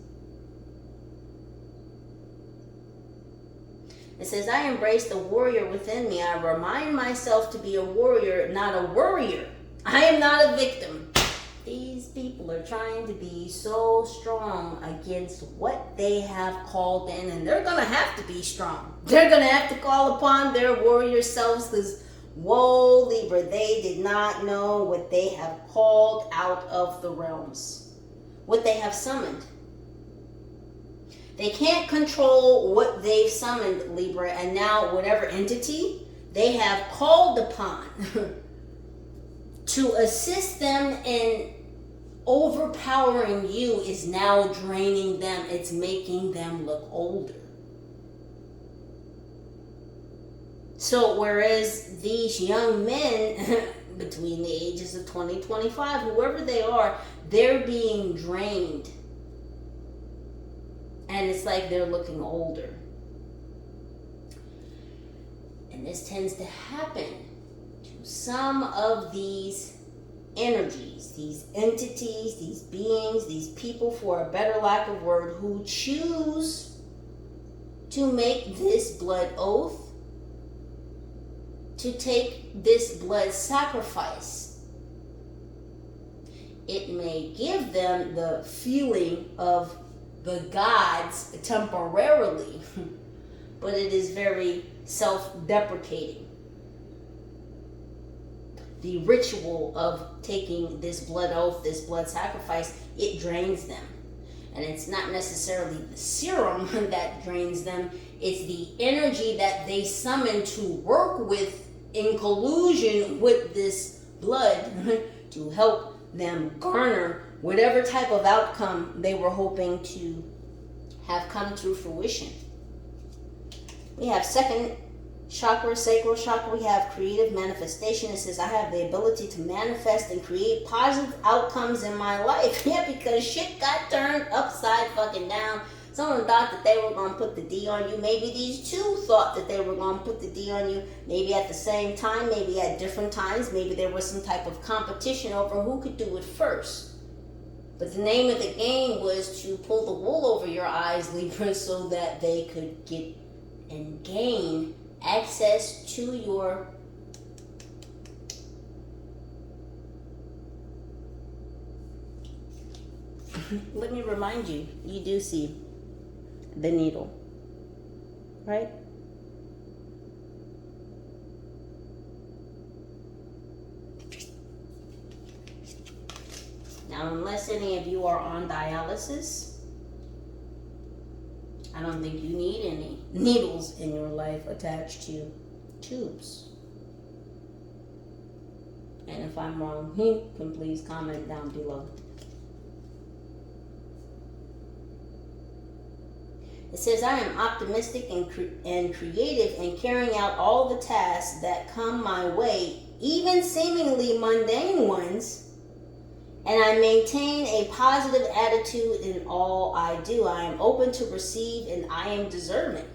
It says, I embrace the warrior within me. I remind myself to be a warrior, not a worrier. I am not a victim. These people are trying to be so strong against what they have called in, and they're going to have to be strong. They're going to have to call upon their warrior selves, because whoa, Libra, they did not know what they have called out of the realms, what they have summoned. They can't control what they've summoned, Libra, and now whatever entity they have called upon to assist them in overpowering you is now draining them. It's making them look older. So whereas these young men between the ages of 20, 25, whoever they are, they're being drained. And it's like they're looking older. And this tends to happen to some of these energies, these entities, these beings, these people, for a better lack of word, who choose to make this blood oath, to take this blood sacrifice. It may give them the feeling of the gods temporarily, but it is very self-deprecating. The ritual of taking this blood oath, this blood sacrifice, it drains them. And it's not necessarily the serum that drains them, it's the energy that they summon to work with in collusion with this blood to help them garner whatever type of outcome they were hoping to have come to fruition. We have second chakra, sacral chakra. We have creative manifestation. It says, I have the ability to manifest and create positive outcomes in my life. Yeah, because shit got turned upside fucking down. Someone thought that they were going to put the D on you. Maybe these two thought that they were going to put the D on you. Maybe at the same time, maybe at different times. Maybe there was some type of competition over who could do it first. But the name of the game was to pull the wool over your eyes, Libra, so that they could get and gain access to your let me remind you, you do see the needle, right? Now, unless any of you are on dialysis, I don't think you need any needles in your life attached to tubes. And if I'm wrong, you can please comment down below. It says, I am optimistic and creative in carrying out all the tasks that come my way, even seemingly mundane ones. And I maintain a positive attitude in all I do. I am open to receive and I am deserving.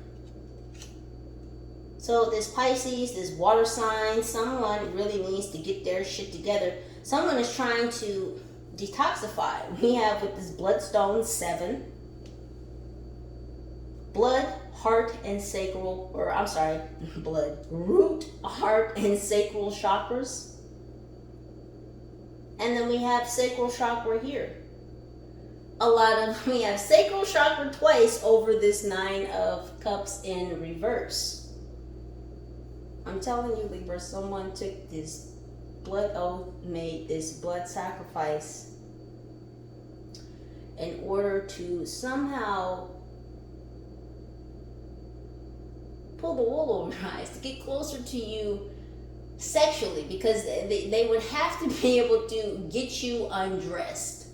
So this Pisces, this water sign, someone really needs to get their shit together. Someone is trying to detoxify. We have with this bloodstone 7. Blood, heart, and sacral, or I'm sorry, blood, root, heart, and sacral chakras. And then we have sacral chakra here. We have sacral chakra twice over this 9 of cups in reverse. I'm telling you, Libra, someone took this blood oath, made this blood sacrifice in order to somehow pull the wool over your eyes, to get closer to you sexually, because they would have to be able to get you undressed.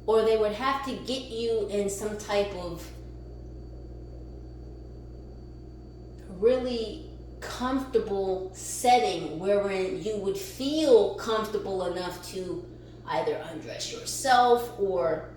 Or they would have to get you in some type of really comfortable setting wherein you would feel comfortable enough to either undress yourself or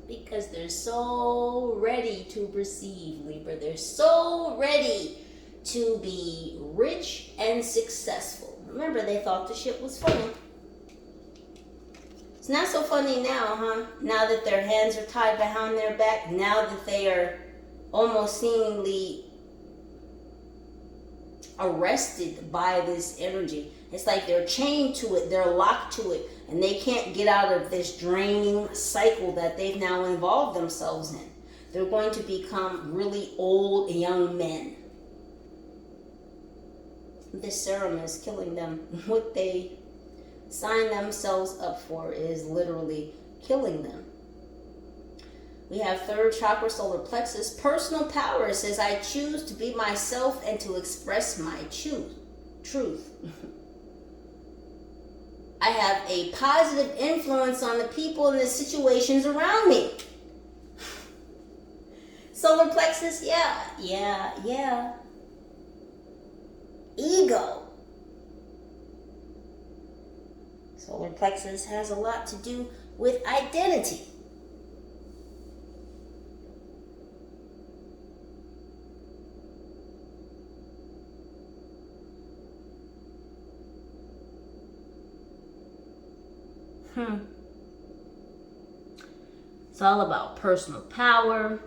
because they're so ready to receive, Libra. They're so ready to be rich and successful. Remember, they thought the shit was funny. It's not so funny now, huh? Now that their hands are tied behind their back, now that they are almost seemingly arrested by this energy. It's like they're chained to it, they're locked to it, and they can't get out of this draining cycle that they've now involved themselves in. They're going to become really old young men. This serum is killing them. What they sign themselves up for is literally killing them. We have third chakra, solar plexus. Personal power says, I choose to be myself and to express my truth. I have a positive influence on the people and the situations around me. Solar plexus, yeah. Ego. Solar plexus has a lot to do with identity. It's all about personal power,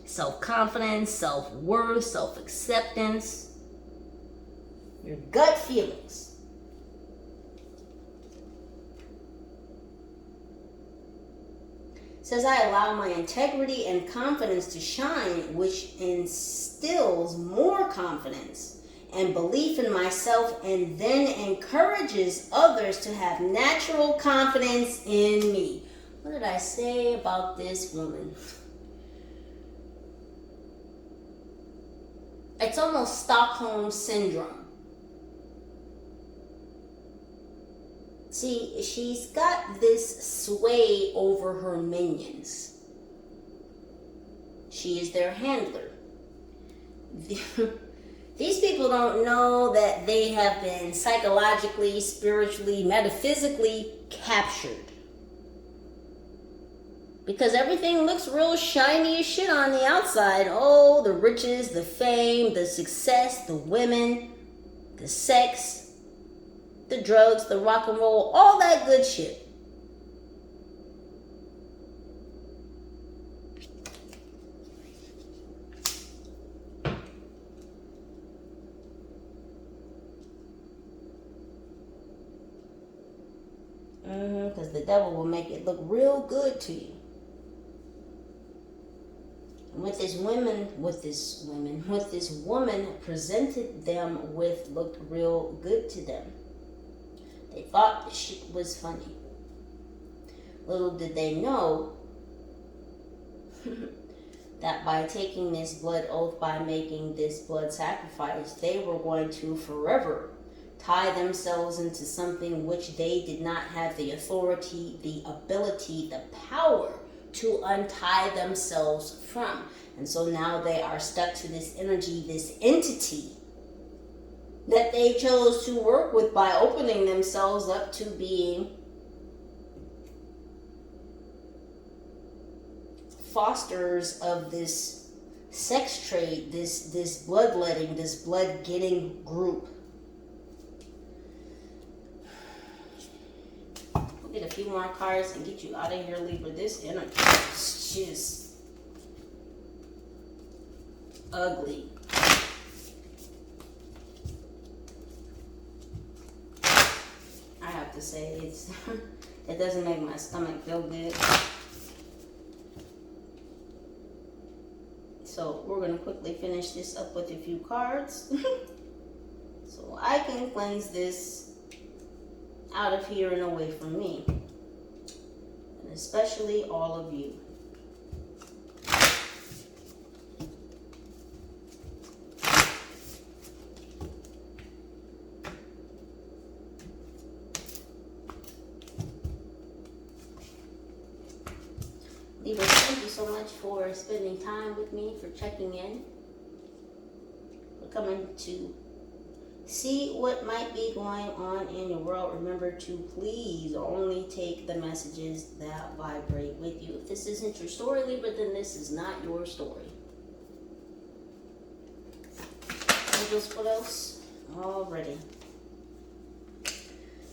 self-confidence, self-worth, self-acceptance, your gut feelings. It says, I allow my integrity and confidence to shine, which instills more confidence and belief in myself, and then encourages others to have natural confidence in me. What did I say about this woman? It's almost Stockholm Syndrome. See, she's got this sway over her minions. She is their handler. These people don't know that they have been psychologically, spiritually, metaphysically captured. Because everything looks real shiny as shit on the outside. Oh, the riches, the fame, the success, the women, the sex, the drugs, the rock and roll, all that good shit. Because the devil will make it look real good to you. And what this woman presented them with looked real good to them. They thought the shit was funny. Little did they know that by taking this blood oath, by making this blood sacrifice, they were going to forever tie themselves into something which they did not have the authority, the ability, the power to untie themselves from. And so now they are stuck to this energy, this entity that they chose to work with by opening themselves up to being fosterers of this sex trade, this bloodletting, this blood-getting group. We'll get a few more cards and get you out of here, Libra. This energy is just ugly. I have to say. It doesn't make my stomach feel good. So we're going to quickly finish this up with a few cards. So I can cleanse this out of here and away from me. And especially all of you. Libras, thank you so much for spending time with me, for checking in, for coming to see what might be going on in your world. Remember to please only take the messages that vibrate with you. If this isn't your story, Libra, then this is not your story. Angels, what else? Already.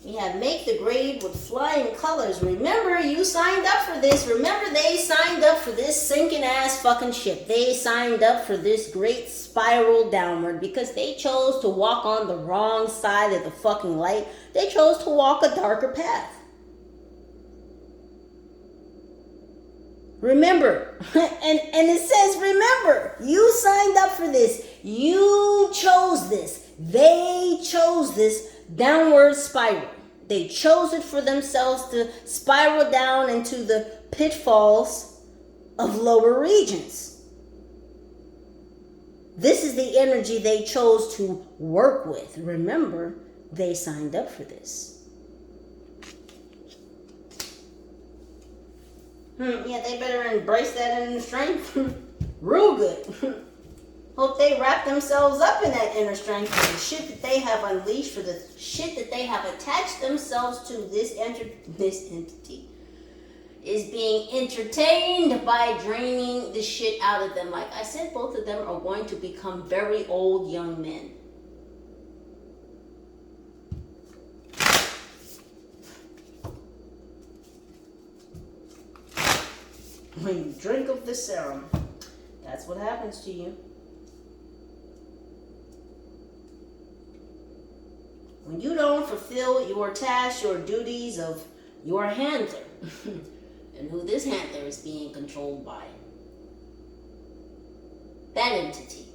We have make the grade with flying colors. Remember, you signed up for this. Remember, they signed up for this sinking ass fucking ship. They signed up for this great spiral downward because they chose to walk on the wrong side of the fucking light. They chose to walk a darker path. Remember, and it says, remember, you signed up for this. You chose this. They chose this downward spiral. They chose it for themselves to spiral down into the pitfalls of lower regions. This is the energy they chose to work with. Remember, they signed up for this. Yeah, they better embrace that inner strength. Real good. Hope they wrap themselves up in that inner strength for the shit that they have unleashed, for the shit that they have attached themselves to. This entity is being entertained by draining the shit out of them. Like I said, both of them are going to become very old young men. When you drink of the serum, that's what happens to you. When you don't fulfill your tasks, your duties of your handler, and who this handler is being controlled by, that entity.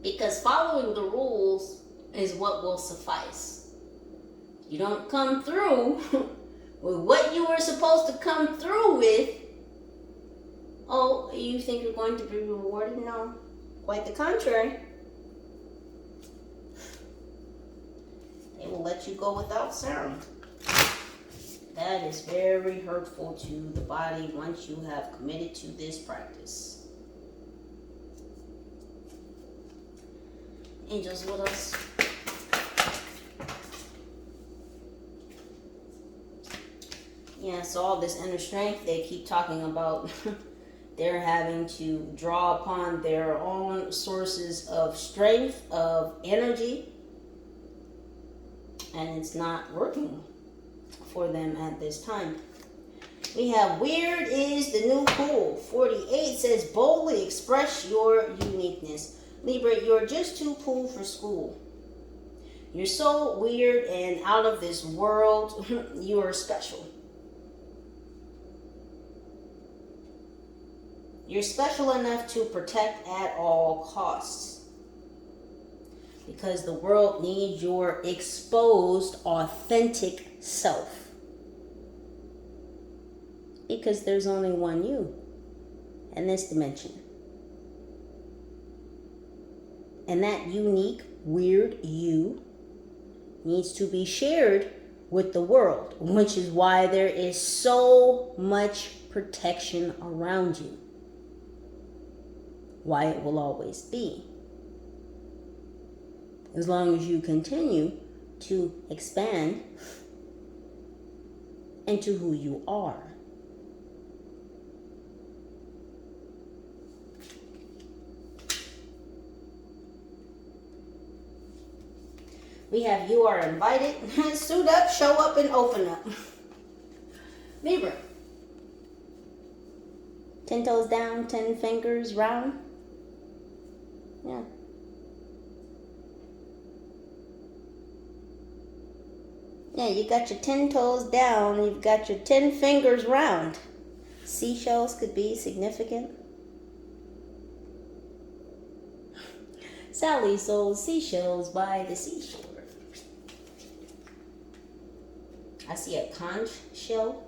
Because following the rules is what will suffice. You don't come through with what you were supposed to come through with. Oh, you think you're going to be rewarded? No. Quite the contrary. They will let you go without serum. That is very hurtful to the body once you have committed to this practice. Angels, what else? Yeah, so all this inner strength they keep talking about. They're having to draw upon their own sources of strength, of energy, and it's not working for them at this time. We have weird is the new cool. 48 says boldly express your uniqueness. Libra, you're just too cool for school. You're so weird and out of this world. You are special. You're special enough to protect at all costs. Because the world needs your exposed, authentic self. Because there's only one you in this dimension. And that unique, weird you needs to be shared with the world. Which is why there is so much protection around you. Why it will always be. As long as you continue to expand into who you are. We have you are invited. Suit up, show up, and open up. Libra. 10 toes down, 10 fingers round. Yeah. Yeah, you got your 10 toes down, you've got your 10 fingers round. Seashells could be significant. Sally sold seashells by the seashore. I see a conch shell.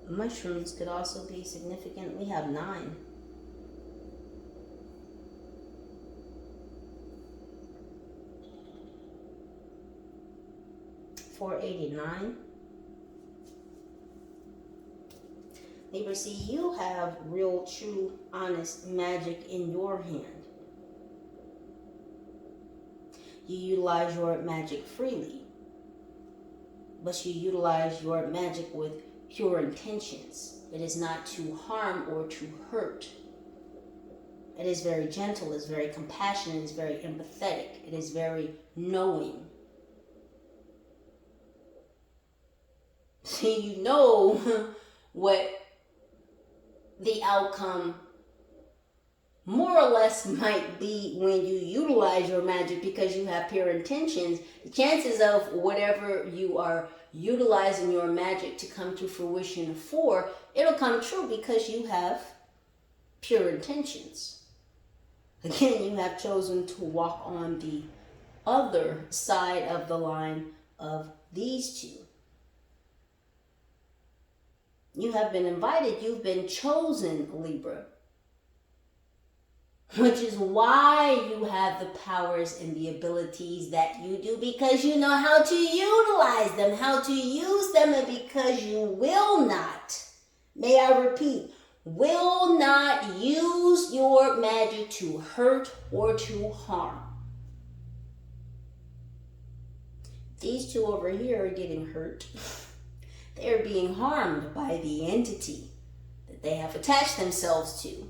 Mushrooms could also be significant. We have 9. $489. Libra, see, you have real, true, honest magic in your hand. You utilize your magic freely, but you utilize your magic with pure intentions. It is not to harm or to hurt. It is very gentle, it's very compassionate, it's very empathetic, it is very knowing. See, you know what the outcome more or less might be when you utilize your magic because you have pure intentions. The chances of whatever you are utilizing your magic to come to fruition for, it'll come true because you have pure intentions. Again, you have chosen to walk on the other side of the line of these two. You have been invited, you've been chosen, Libra. Which is why you have the powers and the abilities that you do, because you know how to utilize them, how to use them, and because you will not, may I repeat, will not use your magic to hurt or to harm. These two over here are getting hurt. They're being harmed by the entity that they have attached themselves to.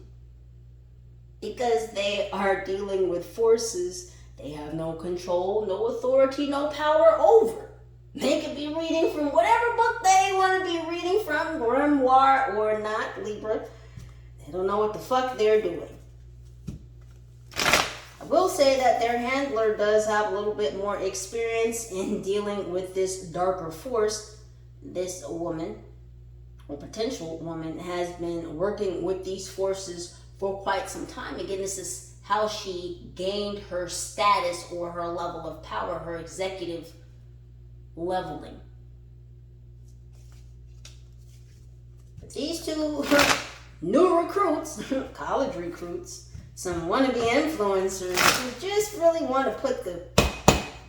Because they are dealing with forces they have no control, no authority, no power over. They could be reading from whatever book they want to be reading from, grimoire or not, Libra. They don't know what the fuck they're doing. I will say that their handler does have a little bit more experience in dealing with this darker force. This woman, or potential woman, has been working with these forces for quite some time. Again, this is how she gained her status or her level of power, her executive leveling. But these two new recruits, college recruits, some wannabe influencers who just really want to put the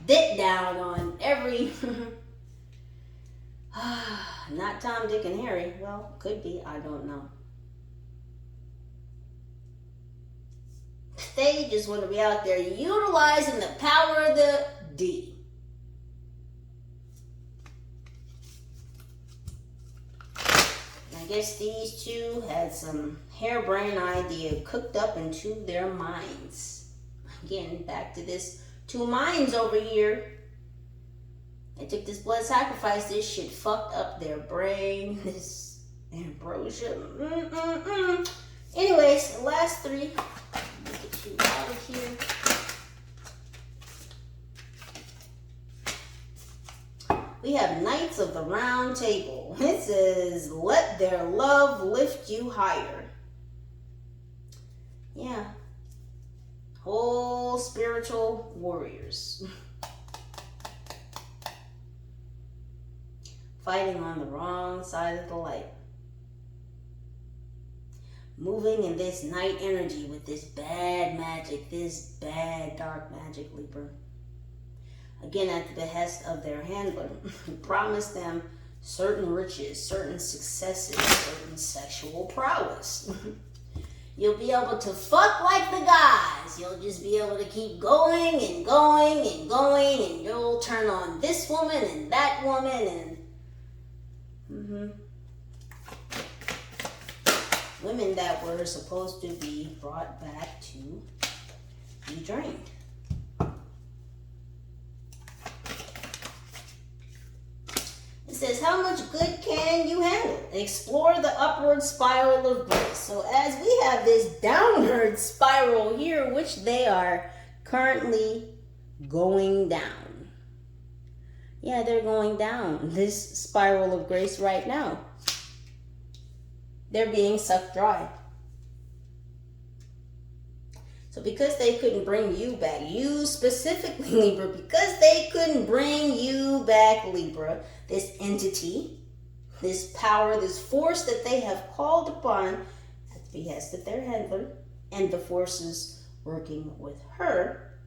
dick down on every... Not Tom, Dick, and Harry. Well, could be. I don't know. They just want to be out there utilizing the power of the D. I guess these two had some harebrained idea cooked up into their minds. Again, back to this 2 minds over here. They took this blood sacrifice, this shit fucked up their brain, this ambrosia. Anyways, the last 3, get you out of here. We have Knights of the Round Table. It says, let their love lift you higher. Yeah. Whole spiritual warriors. Fighting on the wrong side of the light. Moving in this night energy with this bad magic, this bad dark magic, Libra. Again, at the behest of their handler, who promised them certain riches, certain successes, certain sexual prowess. You'll be able to fuck like the guys. You'll just be able to keep going and going and going, and you'll turn on this woman and that woman and women that were supposed to be brought back to be drained. It says, how much good can you handle? Explore the upward spiral of grace. So as we have this downward spiral here, which they are currently going down. Yeah, they're going down this spiral of grace right now. They're being sucked dry. So because they couldn't bring you back, you specifically, Libra, because they couldn't bring you back, Libra, this entity, this power, this force that they have called upon at the behest of their handler and the forces working with her,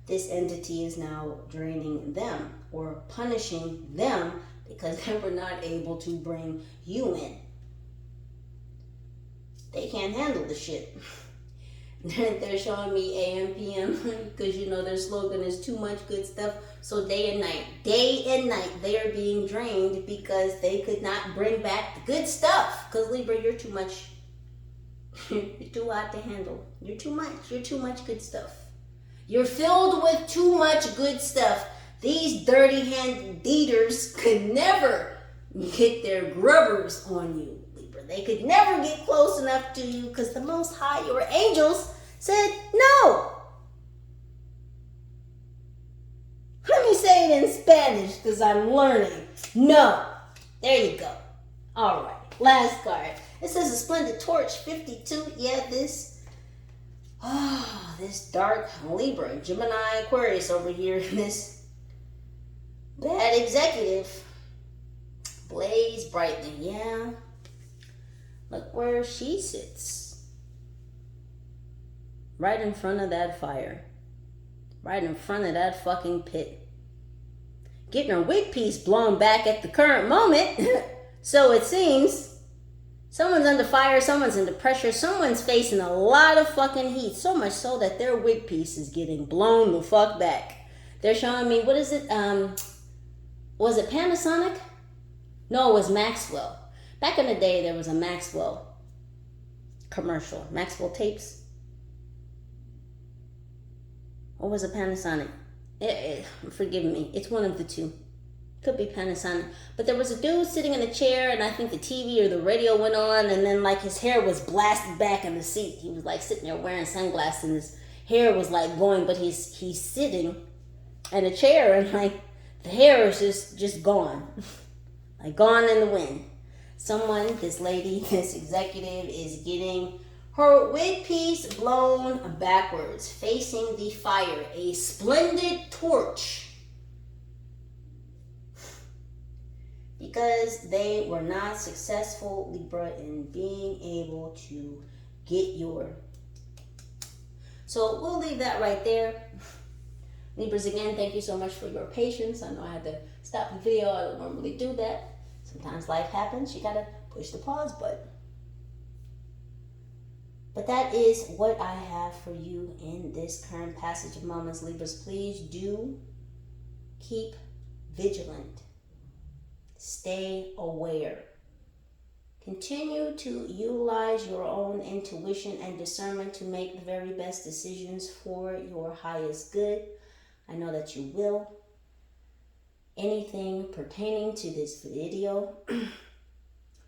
this entity is now draining them or punishing them because they were not able to bring you in. They can't handle the shit. They're showing me AM, PM, because you know their slogan is too much good stuff. So day and night, they are being drained because they could not bring back the good stuff. Because Libra, you're too much. You're too hot to handle. You're too much good stuff. You're filled with too much good stuff. These dirty-handed deeders could never get their grubbers on you. They could never get close enough to you because the Most High, your angels, said no. Let me say it in Spanish because I'm learning. No. There you go. All right. Last card. It says a splendid torch, 52. Yeah, this dark Libra, Gemini, Aquarius over here. This bad executive. Blaze brightly. Yeah. Look where she sits. Right in front of that fire. Right in front of that fucking pit. Getting her wig piece blown back at the current moment. So it seems. Someone's under fire, someone's under pressure, someone's facing a lot of fucking heat. So much so that their wig piece is getting blown the fuck back. They're showing me, what is it? Was it Panasonic? No, it was Maxwell. Back in the day, there was a Maxwell commercial. Maxwell tapes. Or was it Panasonic? Forgive me. It's one of the two. Could be Panasonic. But there was a dude sitting in a chair, and I think the TV or the radio went on, and then like his hair was blasted back in the seat. He was like sitting there wearing sunglasses, and his hair was like going, but he's sitting in a chair, and like the hair is just gone. Like gone in the wind. Someone, this lady, this executive is getting her wig piece blown backwards, facing the fire. A splendid torch. Because they were not successful, Libra, in being able to get your. So we'll leave that right there. Libras, again, thank you so much for your patience. I know I had to stop the video. I don't normally do that. Sometimes life happens. You gotta push the pause button. But that is what I have for you in this current passage of moments. Libras, please do keep vigilant. Stay aware. Continue to utilize your own intuition and discernment to make the very best decisions for your highest good. I know that you will. Anything pertaining to this video,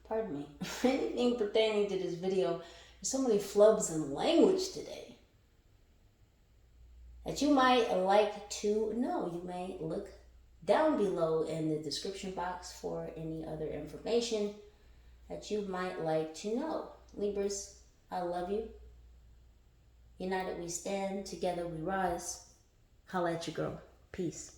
pardon me, anything pertaining to this video, there's so many flubs in language today that you might like to know. You may look down below in the description box for any other information that you might like to know. Libras, I love you. United we stand, together we rise. Holla at your girl. Peace.